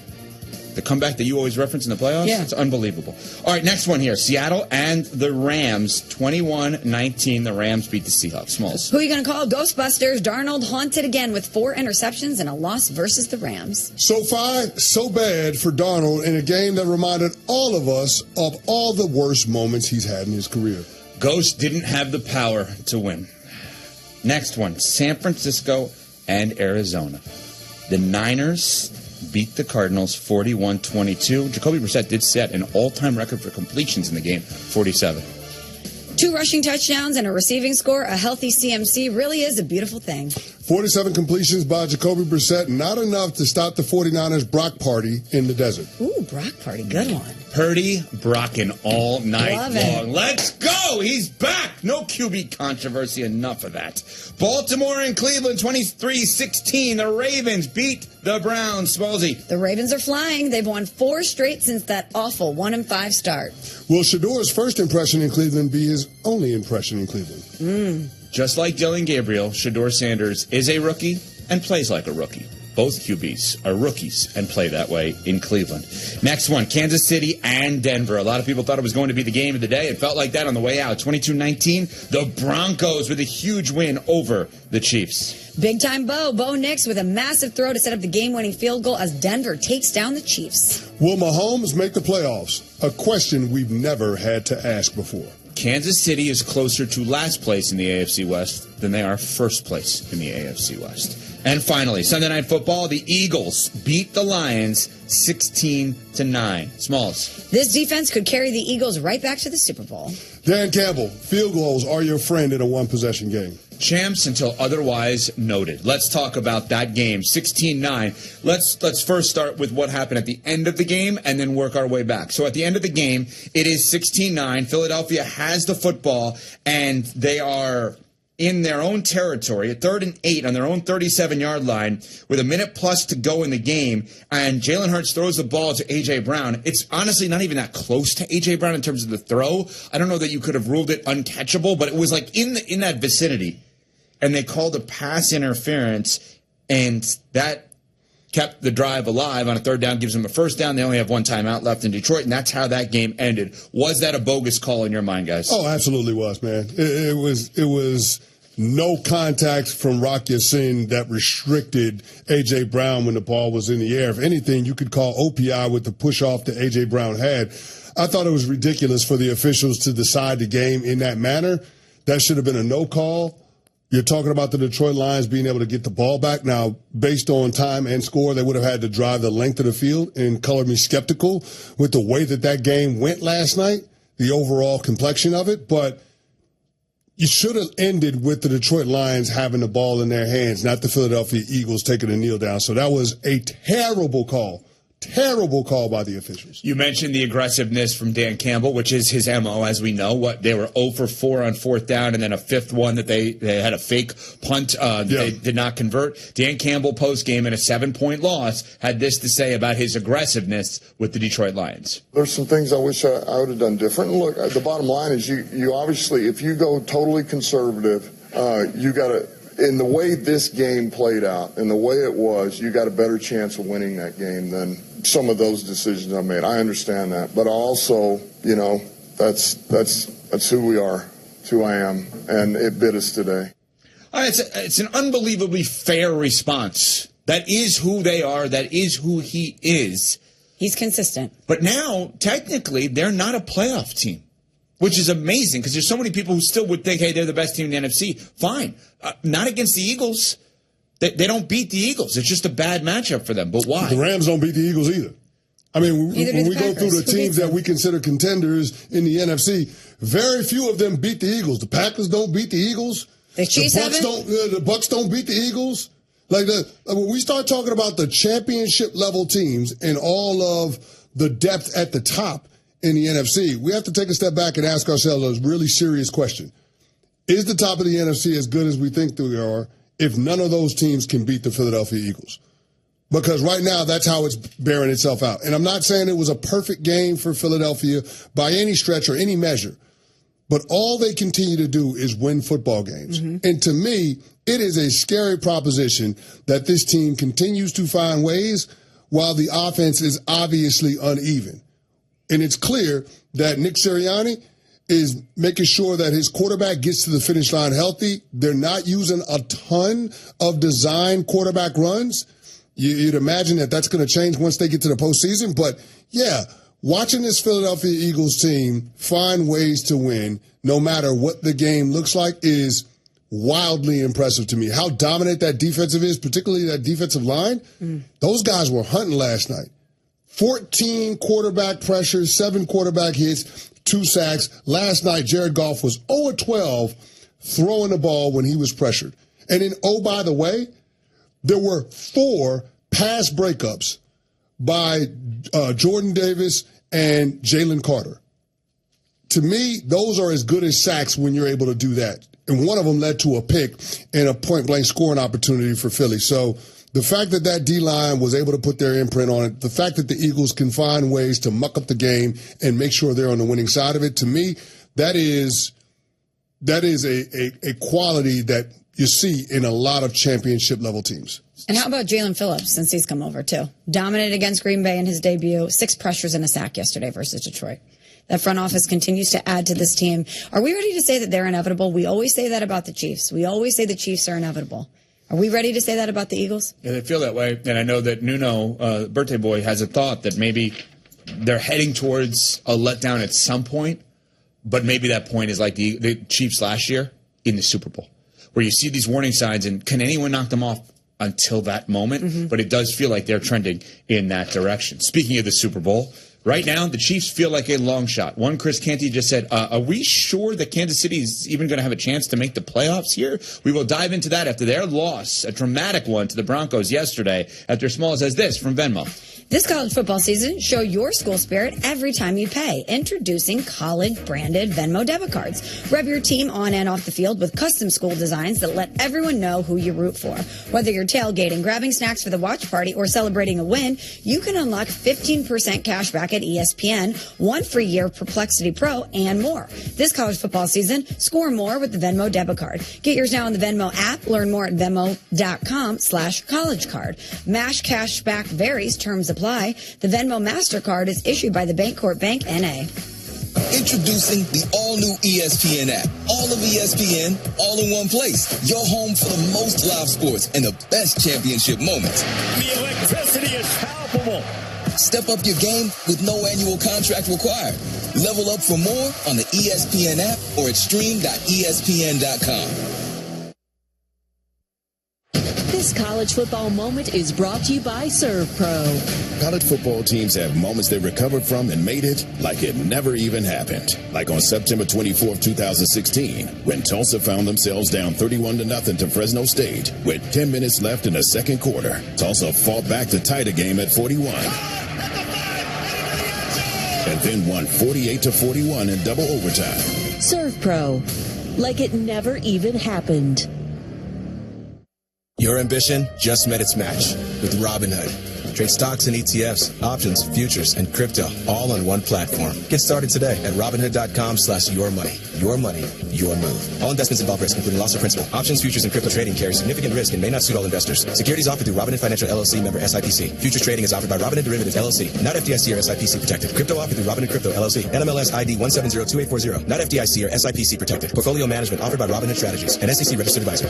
The comeback that you always reference in the playoffs, it's unbelievable. All right, next one here. Seattle and the Rams, 21-19. The Rams beat the Seahawks. Smalls. Who are you going to call? Ghostbusters. Darnold haunted again with 4 interceptions and a loss versus the Rams. So far, so bad for Darnold in a game that reminded all of us of all the worst moments he's had in his career. Ghost didn't have the power to win. Next one, San Francisco and Arizona. The Niners beat the Cardinals 41-22. Jacoby Brissett did set an all-time record for completions in the game, 47. 2 rushing touchdowns and a receiving score. A healthy CMC really is a beautiful thing. 47 completions by Jacoby Brissett, not enough to stop the 49ers' Brock party in the desert. Ooh, Brock party, good one. Purdy Brockin' all night Love long. it. Let's go! He's back! No QB controversy, enough of that. Baltimore and Cleveland, 23-16. The Ravens beat the Browns. Smallsy. The Ravens are flying. They've won 4 straight since that awful 1-5 start. Will Shador's first impression in Cleveland be his only impression in Cleveland? Just like Dylan Gabriel, Shador Sanders is a rookie and plays like a rookie. Both QBs are rookies and play that way in Cleveland. Next one, Kansas City and Denver. A lot of people thought it was going to be the game of the day. It felt like that on the way out. 22-19, the Broncos with a huge win over the Chiefs. Big-time Bo Nix with a massive throw to set up the game-winning field goal as Denver takes down the Chiefs. Will Mahomes make the playoffs? A question we've never had to ask before. Kansas City is closer to last place in the AFC West than they are first place in the AFC West. And finally, Sunday Night Football, the Eagles beat the Lions 16-9. Smalls. This defense could carry the Eagles right back to the Super Bowl. Dan Campbell, field goals are your friend in a one-possession game. Champs until otherwise noted. Let's talk about that game, 16-9. Let's first start with what happened at the end of the game and then work our way back. So at the end of the game, it is 16-9. Philadelphia has the football, and they are in their own territory at 3rd and 8 on their own 37-yard line with a minute plus to go in the game, and Jalen Hurts throws the ball to A.J. Brown. It's honestly not even that close to A.J. Brown in terms of the throw. I don't know that you could have ruled it uncatchable, but it was like in that vicinity. And they called a pass interference, and that kept the drive alive on a 3rd down, gives them a 1st down. They only have one timeout left in Detroit, and that's how that game ended. Was that a bogus call in your mind, guys? Oh, absolutely was, man. It was no contact from Rock Ya-Sin that restricted A.J. Brown when the ball was in the air. If anything, you could call OPI with the push-off that A.J. Brown had. I thought it was ridiculous for the officials to decide the game in that manner. That should have been a no call. You're talking about the Detroit Lions being able to get the ball back. Now, based on time and score, they would have had to drive the length of the field and color me skeptical with the way that game went last night, the overall complexion of it. But you should have ended with the Detroit Lions having the ball in their hands, not the Philadelphia Eagles taking a kneel down. So that was a terrible call. Terrible call by the officials. You mentioned the aggressiveness from Dan Campbell, which is his MO, as we know. They were 0 for 4 on 4th down, and then a 5th one that they had a fake punt they did not convert. Dan Campbell, post-game in a 7-point loss, had this to say about his aggressiveness with the Detroit Lions. There's some things I wish I would have done different. Look, the bottom line is you obviously, if you go totally conservative, you got to, in the way this game played out, and the way it was, you got a better chance of winning that game than some of those decisions I made. I understand that, but also, that's who we are. It's who I am, and it bit us today. It's an unbelievably fair response. That is who they are. That is who he is. He's consistent. But now, technically, they're not a playoff team, which is amazing because there's so many people who still would think, hey, they're the best team in the NFC. Fine. Not against the Eagles. They don't beat the Eagles. It's just a bad matchup for them. But why? The Rams don't beat the Eagles either. I mean, when we go through the teams that we consider contenders in the NFC, very few of them beat the Eagles. The Packers don't beat the Eagles. The Bucks don't beat the Eagles. When we start talking about the championship level teams and all of the depth at the top in the NFC, we have to take a step back and ask ourselves a really serious question. Is the top of the NFC as good as we think they are if none of those teams can beat the Philadelphia Eagles? Because right now, that's how it's bearing itself out. And I'm not saying it was a perfect game for Philadelphia by any stretch or any measure, but all they continue to do is win football games. Mm-hmm. And to me, it is a scary proposition that this team continues to find ways while the offense is obviously uneven. And it's clear that Nick Sirianni is making sure that his quarterback gets to the finish line healthy. They're not using a ton of design quarterback runs. You'd imagine that that's going to change once they get to the postseason. But, yeah, watching this Philadelphia Eagles team find ways to win, no matter what the game looks like, is wildly impressive to me. How dominant that defensive is, particularly that defensive line. Those guys were hunting last night. 14 quarterback pressures, 7 quarterback hits, 2 sacks. Last night, Jared Goff was 0-12 throwing the ball when he was pressured. And then, oh, by the way, there were 4 pass breakups by Jordan Davis and Jalen Carter. To me, those are as good as sacks when you're able to do that. And one of them led to a pick and a point-blank scoring opportunity for Philly. So the fact that D-line was able to put their imprint on it, the fact that the Eagles can find ways to muck up the game and make sure they're on the winning side of it, to me, that is a quality that you see in a lot of championship-level teams. And how about Jalen Phillips, since he's come over, too? Dominated against Green Bay in his debut, 6 pressures and a sack yesterday versus Detroit. That front office continues to add to this team. Are we ready to say that they're inevitable? We always say that about the Chiefs. We always say the Chiefs are inevitable. Are we ready to say that about the Eagles? Yeah, they feel that way. And I know that Nuno, birthday boy, has a thought that maybe they're heading towards a letdown at some point, but maybe that point is like the Chiefs last year in the Super Bowl, where you see these warning signs, and can anyone knock them off until that moment, but it does feel like they're trending in that direction. Speaking of the Super Bowl, right now, the Chiefs feel like a long shot. One, Chris Canty just said, are we sure that Kansas City is even going to have a chance to make the playoffs here? We will dive into that after their loss, a dramatic one to the Broncos yesterday, after Small says this from Venmo. This college football season, show your school spirit every time you pay. Introducing college-branded Venmo debit cards. Rev your team on and off the field with custom school designs that let everyone know who you root for. Whether you're tailgating, grabbing snacks for the watch party, or celebrating a win, you can unlock 15% cash back at ESPN, 1 free year of Perplexity Pro, and more. This college football season, score more with the Venmo debit card. Get yours now on the Venmo app. Learn more at Venmo.com/collegecard. Mash cash back varies. Terms apply. The Venmo MasterCard is issued by the Bancorp Bank, N.A. Introducing the all-new ESPN app. All of ESPN, all in one place. Your home for the most live sports and the best championship moments. The electricity is palpable. Step up your game with no annual contract required. Level up for more on the ESPN app or at stream.espn.com. This college football moment is brought to you by ServPro. College football teams have moments they recovered from and made it like it never even happened. Like on September 24, 2016, when Tulsa found themselves down 31-0 to Fresno State with 10 minutes left in the second quarter. Tulsa fought back to tie the game at 41. And then won 48-41 in double overtime. ServPro, like it never even happened. Your ambition just met its match with Robinhood. Trade stocks and ETFs, options, futures, and crypto all on one platform. Get started today at Robinhood.com/yourmoney. Your money, your move. All investments involve risk, including loss of principal. Options, futures, and crypto trading carry significant risk and may not suit all investors. Securities offered through Robinhood Financial LLC, member SIPC. Futures trading is offered by Robinhood Derivatives LLC, not FDIC or SIPC protected. Crypto offered through Robinhood Crypto LLC, NMLS ID 1702840, not FDIC or SIPC protected. Portfolio management offered by Robinhood Strategies, an SEC registered advisor.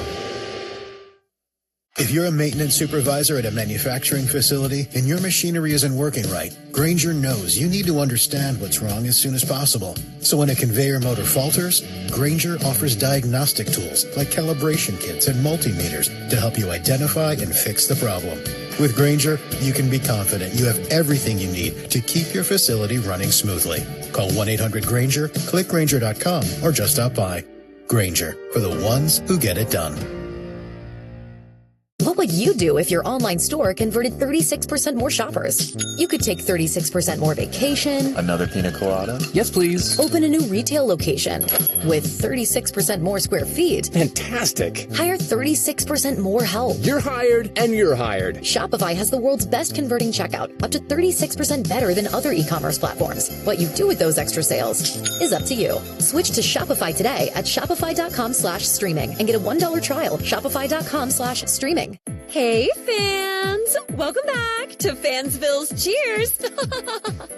If you're a maintenance supervisor at a manufacturing facility and your machinery isn't working right, Grainger knows you need to understand what's wrong as soon as possible. So when a conveyor motor falters, Grainger offers diagnostic tools like calibration kits and multimeters to help you identify and fix the problem. With Grainger, you can be confident you have everything you need to keep your facility running smoothly. Call 1-800-GRAINGER, click Grainger.com, or just stop by. Grainger, for the ones who get it done. What would you do if your online store converted 36% more shoppers? You could take 36% more vacation. Another pina colada? Yes, please. Open a new retail location with 36% more square feet. Fantastic. Hire 36% more help. You're hired and you're hired. Shopify has the world's best converting checkout, up to 36% better than other e-commerce platforms. What you do with those extra sales is up to you. Switch to Shopify today at shopify.com/streaming and get a $1 trial. Shopify.com/streaming. Hey, fans! Welcome back to Fansville's Cheers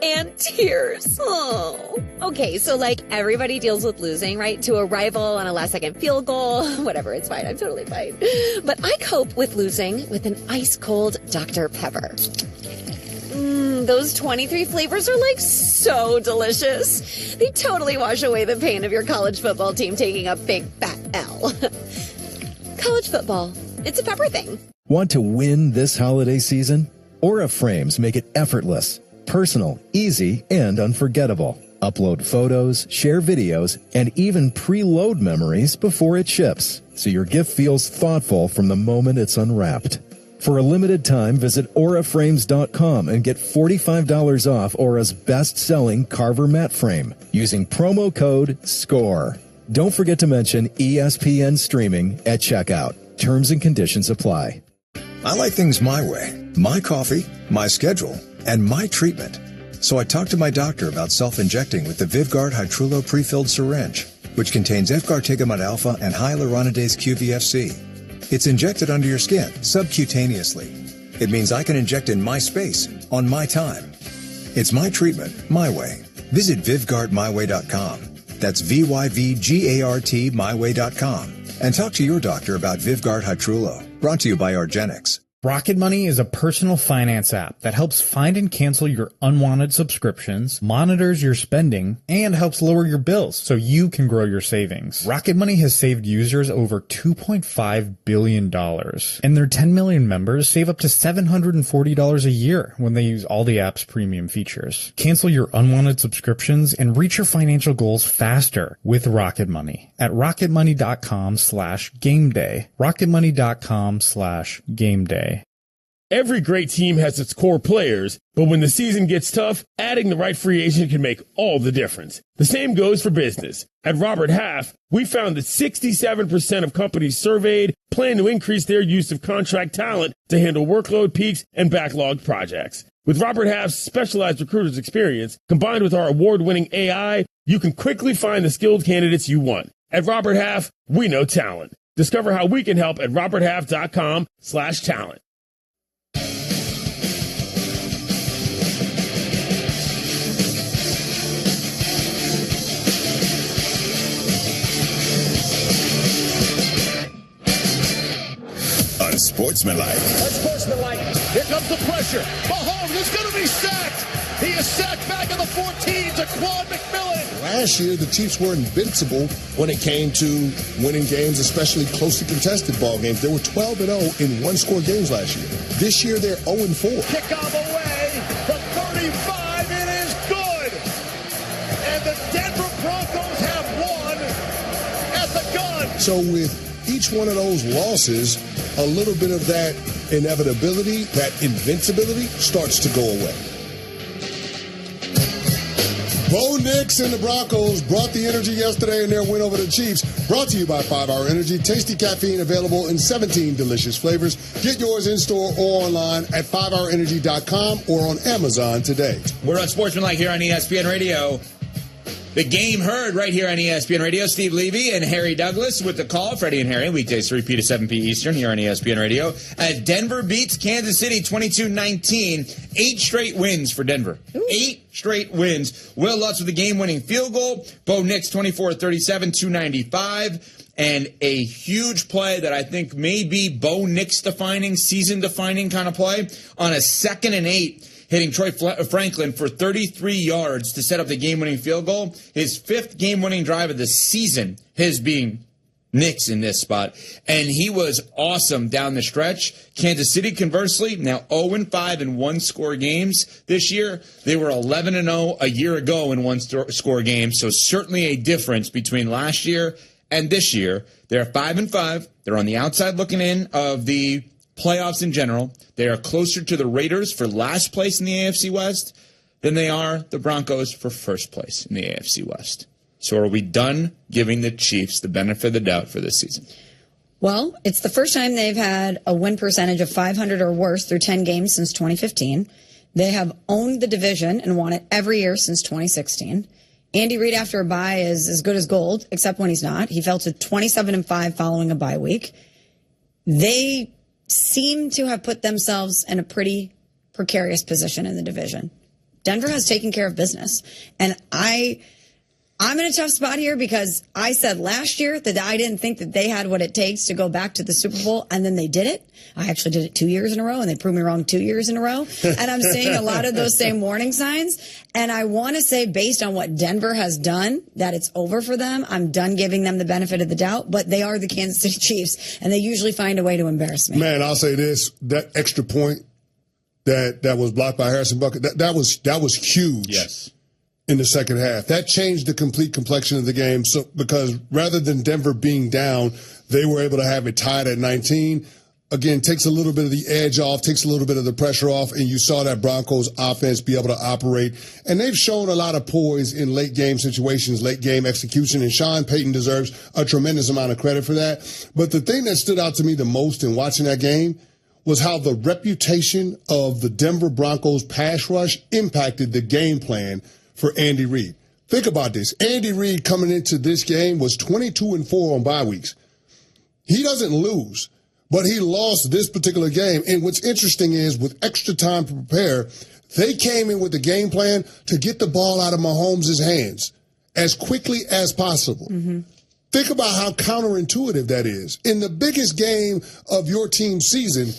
and Tears. Oh. Okay, so like everybody deals with losing, right? To a rival on a last-second field goal. Whatever, it's fine. I'm totally fine. But I cope with losing with an ice-cold Dr. Pepper. Those 23 flavors are like so delicious. They totally wash away the pain of your college football team taking a big fat L. College football. It's a pepper thing. Want to win this holiday season? Aura Frames make it effortless, personal, easy, and unforgettable. Upload photos, share videos, and even preload memories before it ships, so your gift feels thoughtful from the moment it's unwrapped. For a limited time, visit auraframes.com and get $45 off Aura's best-selling Carver mat frame using promo code SCORE. Don't forget to mention ESPN streaming at checkout. Terms and conditions apply. I like things my way, my coffee, my schedule, and my treatment. So I talked to my doctor about self-injecting with the Vyvgart Hytrulo prefilled syringe, which contains efgartigimod alpha and hyaluronidase QVFC. It's injected under your skin, subcutaneously. It means I can inject in my space, on my time. It's my treatment, my way. Visit VyvgartMyWay.com. That's VYVGART myway.com. And talk to your doctor about Vyvgart Hytrulo, brought to you by Argenix. Rocket Money is a personal finance app that helps find and cancel your unwanted subscriptions, monitors your spending, and helps lower your bills so you can grow your savings. Rocket Money has saved users over $2.5 billion, and their 10 million members save up to $740 a year when they use all the app's premium features. Cancel your unwanted subscriptions and reach your financial goals faster with Rocket Money at rocketmoney.com/gameday. rocketmoney.com/gameday. Every great team has its core players, but when the season gets tough, adding the right free agent can make all the difference. The same goes for business. At Robert Half, we found that 67% of companies surveyed plan to increase their use of contract talent to handle workload peaks and backlogged projects. With Robert Half's specialized recruiters experience, combined with our award-winning AI, you can quickly find the skilled candidates you want. At Robert Half, we know talent. Discover how we can help at roberthalf.com/talent. Unsportsmanlike. Unsportsmanlike. Here comes the pressure. Mahomes is going to be sacked. He is sacked back at the 14 to Quan McMillan. Last year, the Chiefs were invincible when it came to winning games, especially closely contested ball games. They were 12-0 in one-score games last year. This year, they're 0-4. Kickoff away from 35. It is good. And the Denver Broncos have won at the gun. So with each one of those losses, a little bit of that inevitability, that invincibility starts to go away. Bo Nix and the Broncos brought the energy yesterday in their win over the Chiefs. Brought to you by 5-Hour Energy. Tasty caffeine available in 17 delicious flavors. Get yours in-store or online at 5hourenergy.com or on Amazon today. We're on Sportsmanlike here on ESPN Radio. The game heard right here on ESPN Radio. Steve Levy and Harry Douglas with the call. Freddie and Harry, weekdays 3 to 7 p. Eastern here on ESPN Radio. As Denver beats Kansas City 22-19. 8 straight wins for Denver. 8 straight wins. Will Lutz with the game-winning field goal. Bo Nix 24-37, 295. And a huge play that I think may be Bo Nix-defining, season-defining kind of play on a 2nd and 8. Hitting Troy Franklin for 33 yards to set up the game-winning field goal. His 5th game-winning drive of the season, his being Nix in this spot. And he was awesome down the stretch. Kansas City, conversely, now 0-5 in one-score games this year. They were 11-0 a year ago in one-score games, so certainly a difference between last year and this year. They're 5-5. They're on the outside looking in of the playoffs in general. They are closer to the Raiders for last place in the AFC West than they are the Broncos for first place in the AFC West. So are we done giving the Chiefs the benefit of the doubt for this season? Well, it's the first time they've had a win percentage of 500 or worse through 10 games since 2015. They have owned the division and won it every year since 2016. Andy Reid after a bye is as good as gold, except when he's not. He fell to 27-5 following a bye week. They seem to have put themselves in a pretty precarious position in the division. Denver has taken care of business. And I'm in a tough spot here because I said last year that I didn't think that they had what it takes to go back to the Super Bowl, and then they did it. I actually did it 2 years in a row, and they proved me wrong 2 years in a row. And I'm seeing a lot of those same warning signs. And I want to say, based on what Denver has done, that it's over for them. I'm done giving them the benefit of the doubt, but they are the Kansas City Chiefs, and they usually find a way to embarrass me. Man, I'll say this, that extra point that was blocked by Harrison Bucket, that was huge. Yes. In the second half. That changed the complete complexion of the game. So because rather than Denver being down, they were able to have it tied at 19. Again, takes a little bit of the edge off, takes a little bit of the pressure off, and you saw that Broncos offense be able to operate. And they've shown a lot of poise in late game situations, late game execution, and Sean Payton deserves a tremendous amount of credit for that. But the thing that stood out to me the most in watching that game was how the reputation of the Denver Broncos pass rush impacted the game plan for Andy Reid. Think about this. Andy Reid coming into this game was 22-4 on bye weeks. He doesn't lose, but he lost this particular game. And what's interesting is with extra time to prepare, they came in with the game plan to get the ball out of Mahomes' hands as quickly as possible. Mm-hmm. Think about how counterintuitive that is. In the biggest game of your team's season,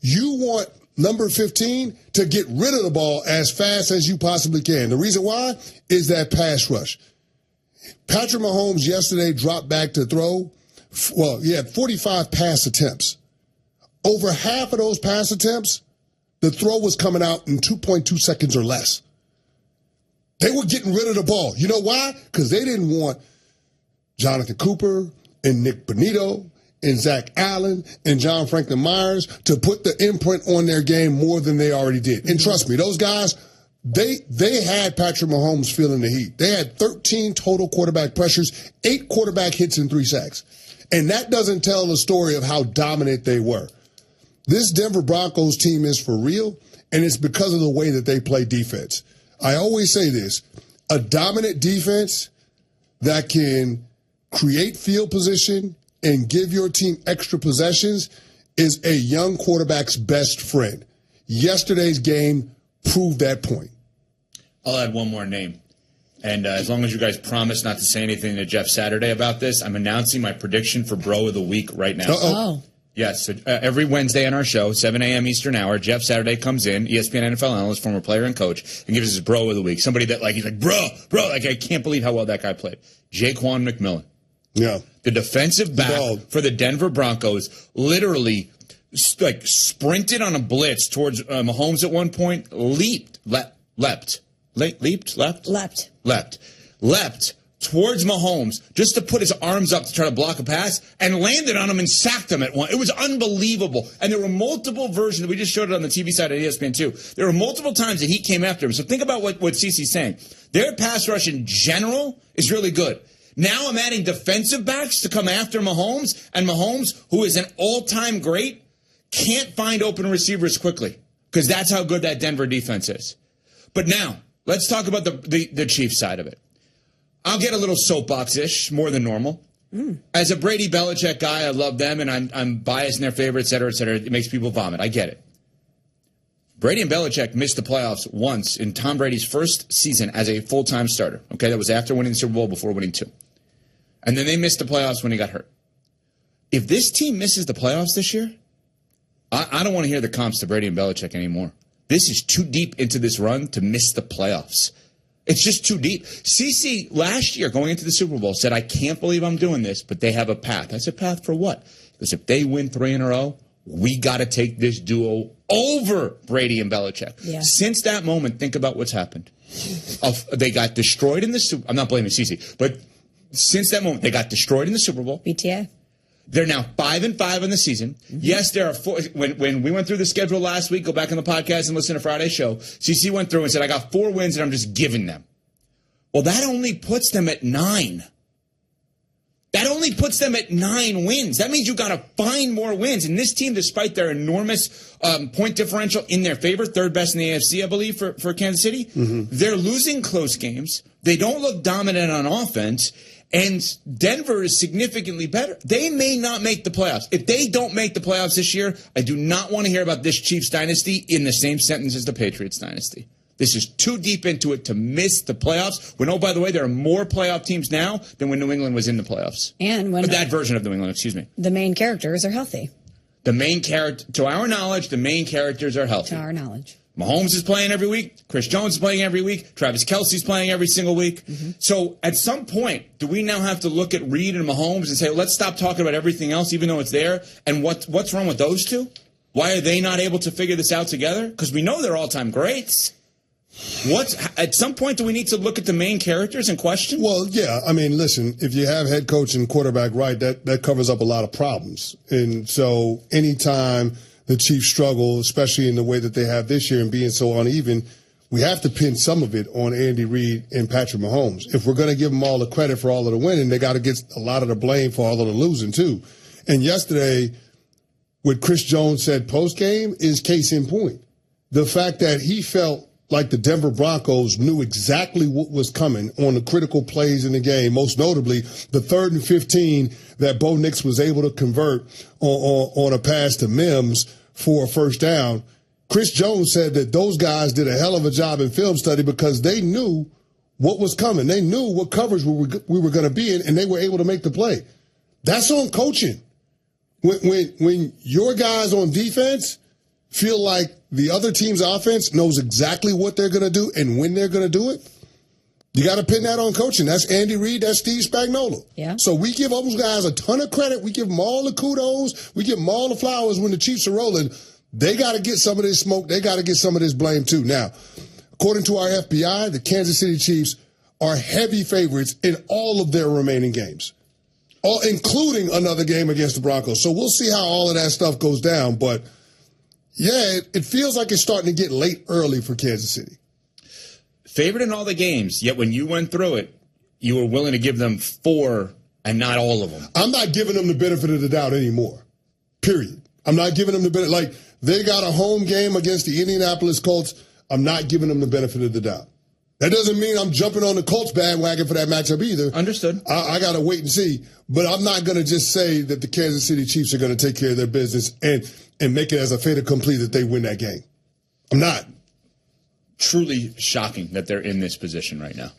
You want number 15 to get rid of the ball as fast as you possibly can. The reason why is that pass rush. Patrick Mahomes yesterday dropped back to throw. Well, he had 45 pass attempts. Over half of those pass attempts, the throw was coming out in 2.2 seconds or less. They were getting rid of the ball. You know why? Because they didn't want Jonathan Cooper and Nick Bonito and Zach Allen and John Franklin Myers to put the imprint on their game more than they already did. And trust me, those guys, they had Patrick Mahomes feeling the heat. They had 13 total quarterback pressures, 8 quarterback hits, and 3 sacks. And that doesn't tell the story of how dominant they were. This Denver Broncos team is for real, and it's because of the way that they play defense. I always say this, a dominant defense that can create field position and give your team extra possessions is a young quarterback's best friend. Yesterday's game proved that point. I'll add one more name. And as long as you guys promise not to say anything to Jeff Saturday about this, I'm announcing my prediction for Bro of the Week right now. Oh. Yes, every Wednesday on our show, 7 a.m. Eastern Hour, Jeff Saturday comes in, ESPN NFL analyst, former player and coach, and gives us his Bro of the Week. Somebody that, he's like, bro, like, I can't believe how well that guy played. Jaquan McMillan. Yeah. The defensive back for the Denver Broncos literally, sprinted on a blitz towards Mahomes at one point, leaped towards Mahomes just to put his arms up to try to block a pass and landed on him and sacked him at one. It was unbelievable. And there were multiple versions. We just showed it on the TV side of ESPN2. There were multiple times that he came after him. So think about what Cece's saying. Their pass rush in general is really good. Now I'm adding defensive backs to come after Mahomes, and Mahomes, who is an all-time great, can't find open receivers quickly because that's how good that Denver defense is. But now, let's talk about the Chiefs side of it. I'll get a little soapbox-ish, more than normal. As a Brady Belichick guy, I love them, and I'm biased in their favor, et cetera, et cetera. It makes people vomit. I get it. Brady and Belichick missed the playoffs once in Tom Brady's first season as a full-time starter. Okay, that was after winning the Super Bowl, before winning 2. And then they missed the playoffs when he got hurt. If this team misses the playoffs this year, I don't want to hear the comps to Brady and Belichick anymore. This is too deep into this run to miss the playoffs. It's just too deep. Cece, last year, going into the Super Bowl, said, I can't believe I'm doing this, but they have a path. I said, path for what? Because if they win 3 in a row, we got to take this duo over Brady and Belichick. Yeah. Since that moment, think about what's happened. They got destroyed in the Super. I'm not blaming Cece, but since that moment, they got destroyed in the Super Bowl. BTA. They're now 5-5 in the season. Mm-hmm. Yes, there are 4. When we went through the schedule last week, go back on the podcast and listen to Friday's show. CC went through and said, I got 4 wins and I'm just giving them. Well, that only puts them at 9. That only puts them at 9 wins. That means you got to find more wins. And this team, despite their enormous point differential in their favor, 3rd best in the AFC, I believe, for Kansas City, they're losing close games. They don't look dominant on offense. And Denver is significantly better. They may not make the playoffs. If they don't make the playoffs this year, I do not want to hear about this Chiefs dynasty in the same sentence as the Patriots dynasty. This is too deep into it to miss the playoffs. When, oh, by the way, there are more playoff teams now than when New England was in the playoffs. And when that version of New England, excuse me. The main characters are healthy. The main character, to our knowledge, the main characters are healthy. To our knowledge. Mahomes is playing every week. Chris Jones is playing every week. Travis Kelce's playing every single week. Mm-hmm. So at some point, do we now have to look at Reed and Mahomes and say, let's stop talking about everything else, even though it's there? And what's wrong with those two? Why are they not able to figure this out together? Because we know they're all-time greats. At some point, do we need to look at the main characters in question? Well, yeah. I mean, listen, if you have head coach and quarterback right, that covers up a lot of problems. And so anytime the Chiefs struggle, especially in the way that they have this year and being so uneven, we have to pin some of it on Andy Reid and Patrick Mahomes. If we're going to give them all the credit for all of the winning, they got to get a lot of the blame for all of the losing, too. And yesterday, what Chris Jones said post-game is case in point. The fact that he felt like the Denver Broncos knew exactly what was coming on the critical plays in the game, most notably the 3rd and 15 that Bo Nix was able to convert on a pass to Mims for a first down. Chris Jones said that those guys did a hell of a job in film study because they knew what was coming. They knew what coverage we were going to be in, and they were able to make the play. That's on coaching. When your guys on defense feel like the other team's offense knows exactly what they're going to do and when they're going to do it, you got to pin that on coaching. That's Andy Reid. That's Steve Spagnuolo. Yeah. So we give those guys a ton of credit. We give them all the kudos. We give them all the flowers when the Chiefs are rolling. They got to get some of this smoke. They got to get some of this blame too. Now, according to our FBI, the Kansas City Chiefs are heavy favorites in all of their remaining games, including another game against the Broncos. So we'll see how all of that stuff goes down. But, yeah, it feels like it's starting to get late early for Kansas City. Favorite in all the games, yet when you went through it, you were willing to give them 4 and not all of them. I'm not giving them the benefit of the doubt anymore, period. I'm not giving them the benefit. Like, they got a home game against the Indianapolis Colts. I'm not giving them the benefit of the doubt. That doesn't mean I'm jumping on the Colts bandwagon for that matchup either. Understood. I got to wait and see. But I'm not going to just say that the Kansas City Chiefs are going to take care of their business and make it as a fait accompli that they win that game. I'm not. Truly shocking that they're in this position right now.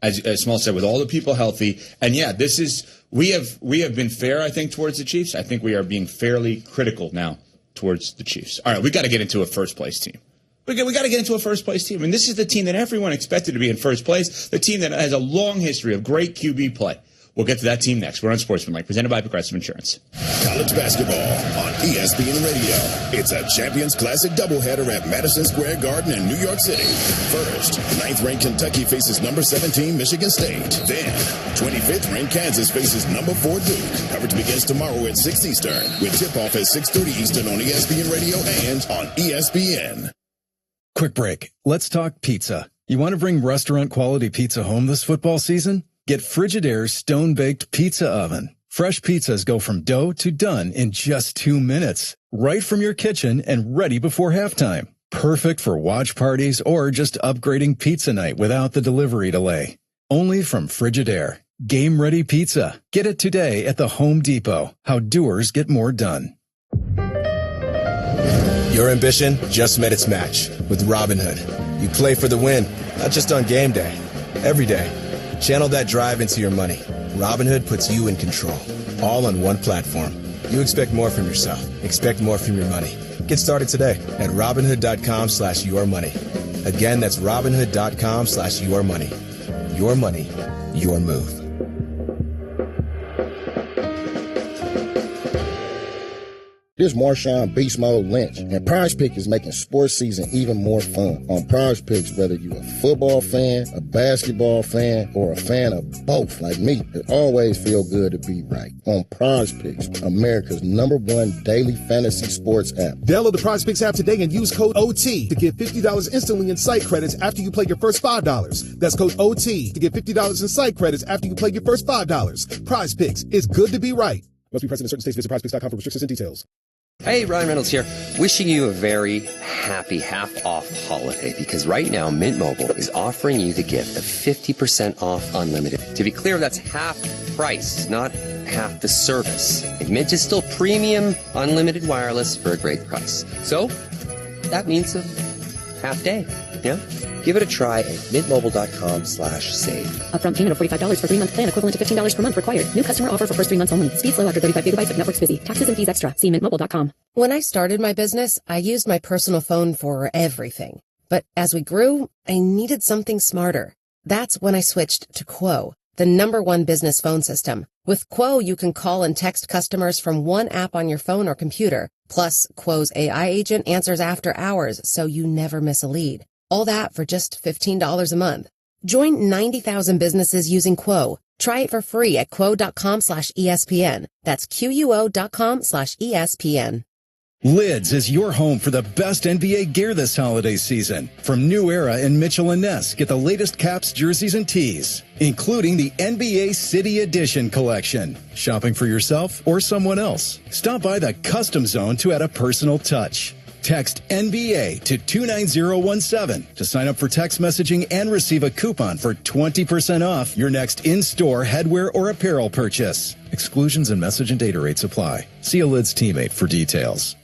As Small said, with all the people healthy. And, yeah, this is we have been fair, I think, towards the Chiefs. I think we are being fairly critical now towards the Chiefs. All right, we got to get into a first-place team. We got to get into a first-place team. And this is the team that everyone expected to be in first place, the team that has a long history of great QB play. We'll get to that team next. We're on Sportsmanlike, presented by Progressive Insurance. College basketball on ESPN Radio. It's a Champions Classic doubleheader at Madison Square Garden in New York City. First, 9th-ranked Kentucky faces number 17 Michigan State. Then, 25th-ranked Kansas faces number 4 Duke. Coverage begins tomorrow at 6 Eastern, with tip-off at 6:30 Eastern on ESPN Radio and on ESPN. Quick break. Let's talk pizza. You want to bring restaurant-quality pizza home this football season? Get Frigidaire's stone-baked pizza oven. Fresh pizzas go from dough to done in just 2 minutes. Right from your kitchen and ready before halftime. Perfect for watch parties or just upgrading pizza night without the delivery delay. Only from Frigidaire. Game-ready pizza. Get it today at the Home Depot. How doers get more done. Your ambition just met its match with Robinhood. You play for the win, not just on game day, every day. Channel that drive into your money. Robinhood puts you in control, all on one platform. You expect more from yourself. Expect more from your money. Get started today at Robinhood.com/yourmoney. Again, that's Robinhood.com/yourmoney. Your money, your move. This is Marshawn Beast Mode Lynch, and Prize Pick is making sports season even more fun. On Prize Picks, whether you're a football fan, a basketball fan, or a fan of both like me, it always feels good to be right. On Prize Picks, America's #1 daily fantasy sports app. Download the Prize Picks app today and use code OT to get $50 instantly in site credits after you play your first $5. That's code OT to get $50 in site credits after you play your first $5. Prize Picks, it's good to be right. Must be present in certain states. Visit prizepicks.com for restrictions and details. Hey, Ryan Reynolds here. Wishing you a very happy half-off holiday, because right now Mint Mobile is offering you the gift of 50% off unlimited. To be clear, that's half price, not half the service. And Mint is still premium unlimited wireless for a great price. So that means a half day. Yeah? Give it a try at mintmobile.com/save. Upfront payment of $45 for 3-month plan, equivalent to $15 per month required. New customer offer for first 3 months only. Speed slow after 35 gigabytes if network's busy. Taxes and fees extra. See mintmobile.com. When I started my business, I used my personal phone for everything. But as we grew, I needed something smarter. That's when I switched to Quo, the #1 business phone system. With Quo, you can call and text customers from one app on your phone or computer. Plus, Quo's AI agent answers after hours, so you never miss a lead. All that for just $15 a month. Join 90,000 businesses using Quo. Try it for free at quo.com/ESPN. That's QUO.com/ESPN. Lids is your home for the best NBA gear this holiday season. From New Era and Mitchell & Ness, get the latest caps, jerseys, and tees, including the NBA City Edition collection. Shopping for yourself or someone else? Stop by the Custom Zone to add a personal touch. Text NBA to 29017 to sign up for text messaging and receive a coupon for 20% off your next in-store headwear or apparel purchase. Exclusions and message and data rates apply. See a Lids teammate for details.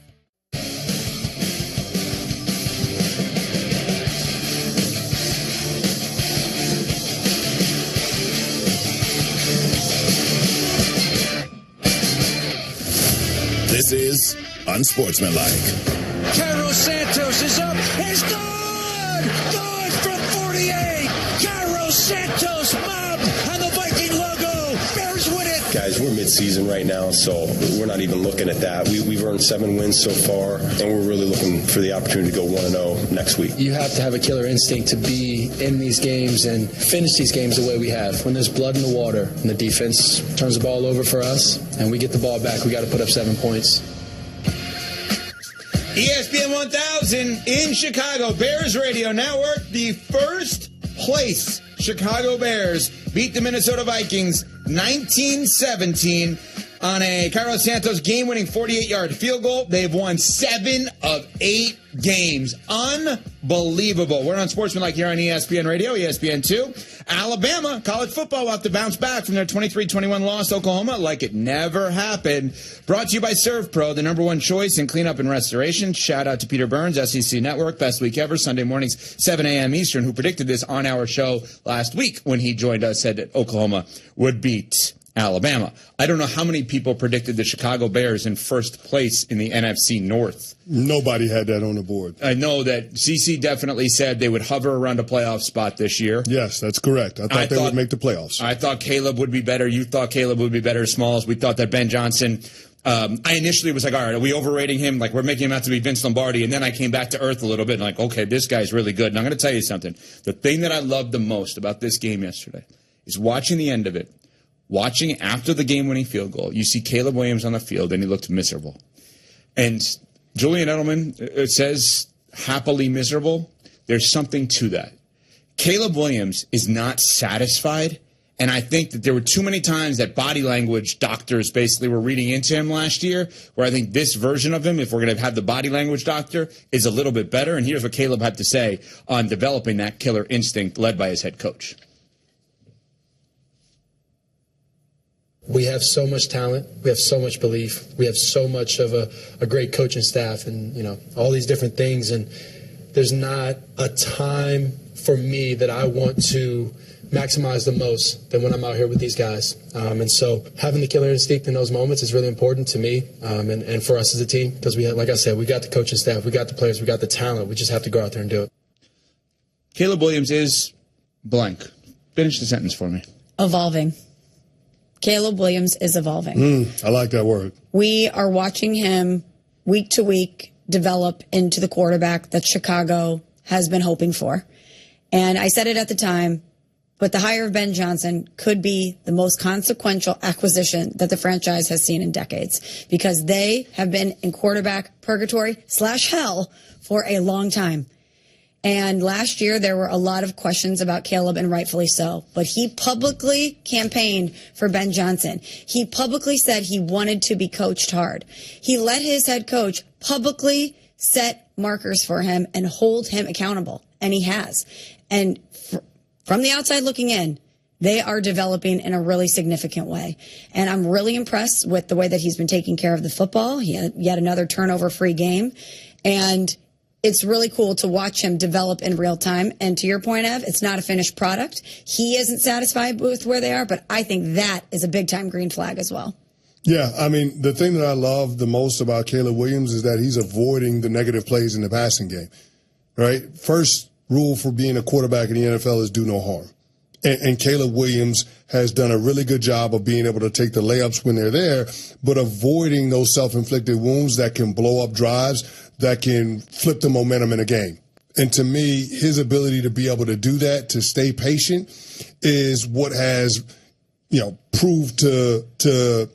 This is Unsportsmanlike. Cairo Santos is up. It's good! Good from 48! Cairo Santos mobbed on the Viking logo. Bears win it. Guys, we're mid-season right now, so we're not even looking at that. We've earned 7 wins so far, and we're really looking for the opportunity to go 1-0 next week. You have to have a killer instinct to be in these games and finish these games the way we have. When there's blood in the water and the defense turns the ball over for us and we get the ball back, we got to put up 7 points. ESPN 1000 in Chicago, Bears Radio Network, the first place Chicago Bears beat the Minnesota Vikings 19-17 on a Cairo Santos game-winning 48-yard field goal. They've won 7 of 8 games. Unbelievable. We're on Sportsmanlike here on ESPN Radio, ESPN2. Alabama, college football will have to bounce back from their 23-21 loss to Oklahoma like it never happened. Brought to you by ServPro, the #1 choice in cleanup and restoration. Shout out to Peter Burns, SEC Network, best week ever, Sunday mornings, 7 a.m. Eastern, who predicted this on our show last week when he joined us, said that Oklahoma would beat Alabama. I don't know how many people predicted the Chicago Bears in first place in the NFC North. Nobody had that on the board. I know that CC definitely said they would hover around a playoff spot this year. Yes, that's correct. I thought they would make the playoffs. I thought Caleb would be better. You thought Caleb would be better. Smalls. We thought that Ben Johnson. I initially was like, all right, are we overrating him? Like, we're making him out to be Vince Lombardi. And then I came back to earth a little bit and like, okay, this guy's really good. And I'm going to tell you something. The thing that I loved the most about this game yesterday is watching the end of it. Watching after the game-winning field goal, you see Caleb Williams on the field, and he looked miserable. And Julian Edelman says happily miserable. There's something to that. Caleb Williams is not satisfied, and I think that there were too many times that body language doctors basically were reading into him last year, where I think this version of him, if we're going to have the body language doctor, is a little bit better. And here's what Caleb had to say on developing that killer instinct led by his head coach. We have so much talent. We have so much belief. We have so much of a great coaching staff and, you know, all these different things. And there's not a time for me that I want to maximize the most than when I'm out here with these guys. And so having the killer instinct in those moments is really important to me and for us as a team because we, like I said, we got the coaching staff, we got the players, we got the talent. We just have to go out there and do it. Caleb Williams is blank. Finish the sentence for me. Evolving. Caleb Williams is evolving. I like that word. We are watching him week to week develop into the quarterback that Chicago has been hoping for. And I said it at the time, but the hire of Ben Johnson could be the most consequential acquisition that the franchise has seen in decades because they have been in quarterback purgatory / hell for a long time. And last year, there were a lot of questions about Caleb, and rightfully so. But he publicly campaigned for Ben Johnson. He publicly said he wanted to be coached hard. He let his head coach publicly set markers for him and hold him accountable. And he has. And from the outside looking in, they are developing in a really significant way. And I'm really impressed with the way that he's been taking care of the football. He had yet another turnover-free game. And it's really cool to watch him develop in real time. And to your point, Ev, it's not a finished product. He isn't satisfied with where they are, but I think that is a big-time green flag as well. Yeah, I mean, the thing that I love the most about Caleb Williams is that he's avoiding the negative plays in the passing game, right? First rule for being a quarterback in the NFL is do no harm. And Caleb Williams has done a really good job of being able to take the layups when they're there, but avoiding those self-inflicted wounds that can blow up drives, that can flip the momentum in a game. And to me, his ability to be able to do that, to stay patient, is what has, proved to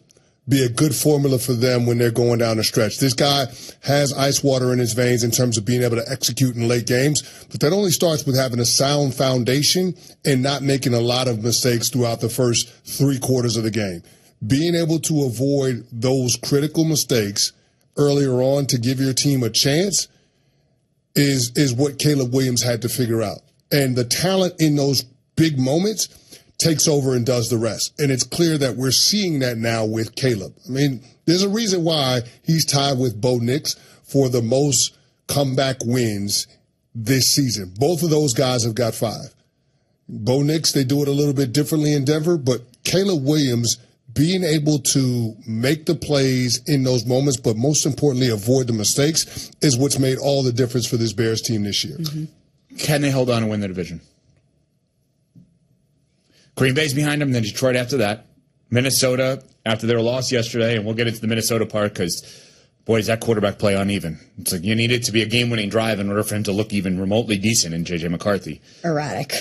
be a good formula for them when they're going down the stretch. This guy has ice water in his veins in terms of being able to execute in late games, but that only starts with having a sound foundation and not making a lot of mistakes throughout the first 3 quarters of the game. Being able to avoid those critical mistakes earlier on to give your team a chance is what Caleb Williams had to figure out. And the talent in those big moments takes over and does the rest. And it's clear that we're seeing that now with Caleb. I mean, there's a reason why he's tied with Bo Nix for the most comeback wins this season. Both of those guys have got 5. Bo Nix, they do it a little bit differently in Denver, but Caleb Williams being able to make the plays in those moments, but most importantly, avoid the mistakes, is what's made all the difference for this Bears team this year. Can they hold on and win the division? Green Bay's behind them, then Detroit after that. Minnesota after their loss yesterday, and we'll get into the Minnesota part because, boy, is that quarterback play uneven. It's like you need it to be a game-winning drive in order for him to look even remotely decent in J.J. McCarthy. Erratic.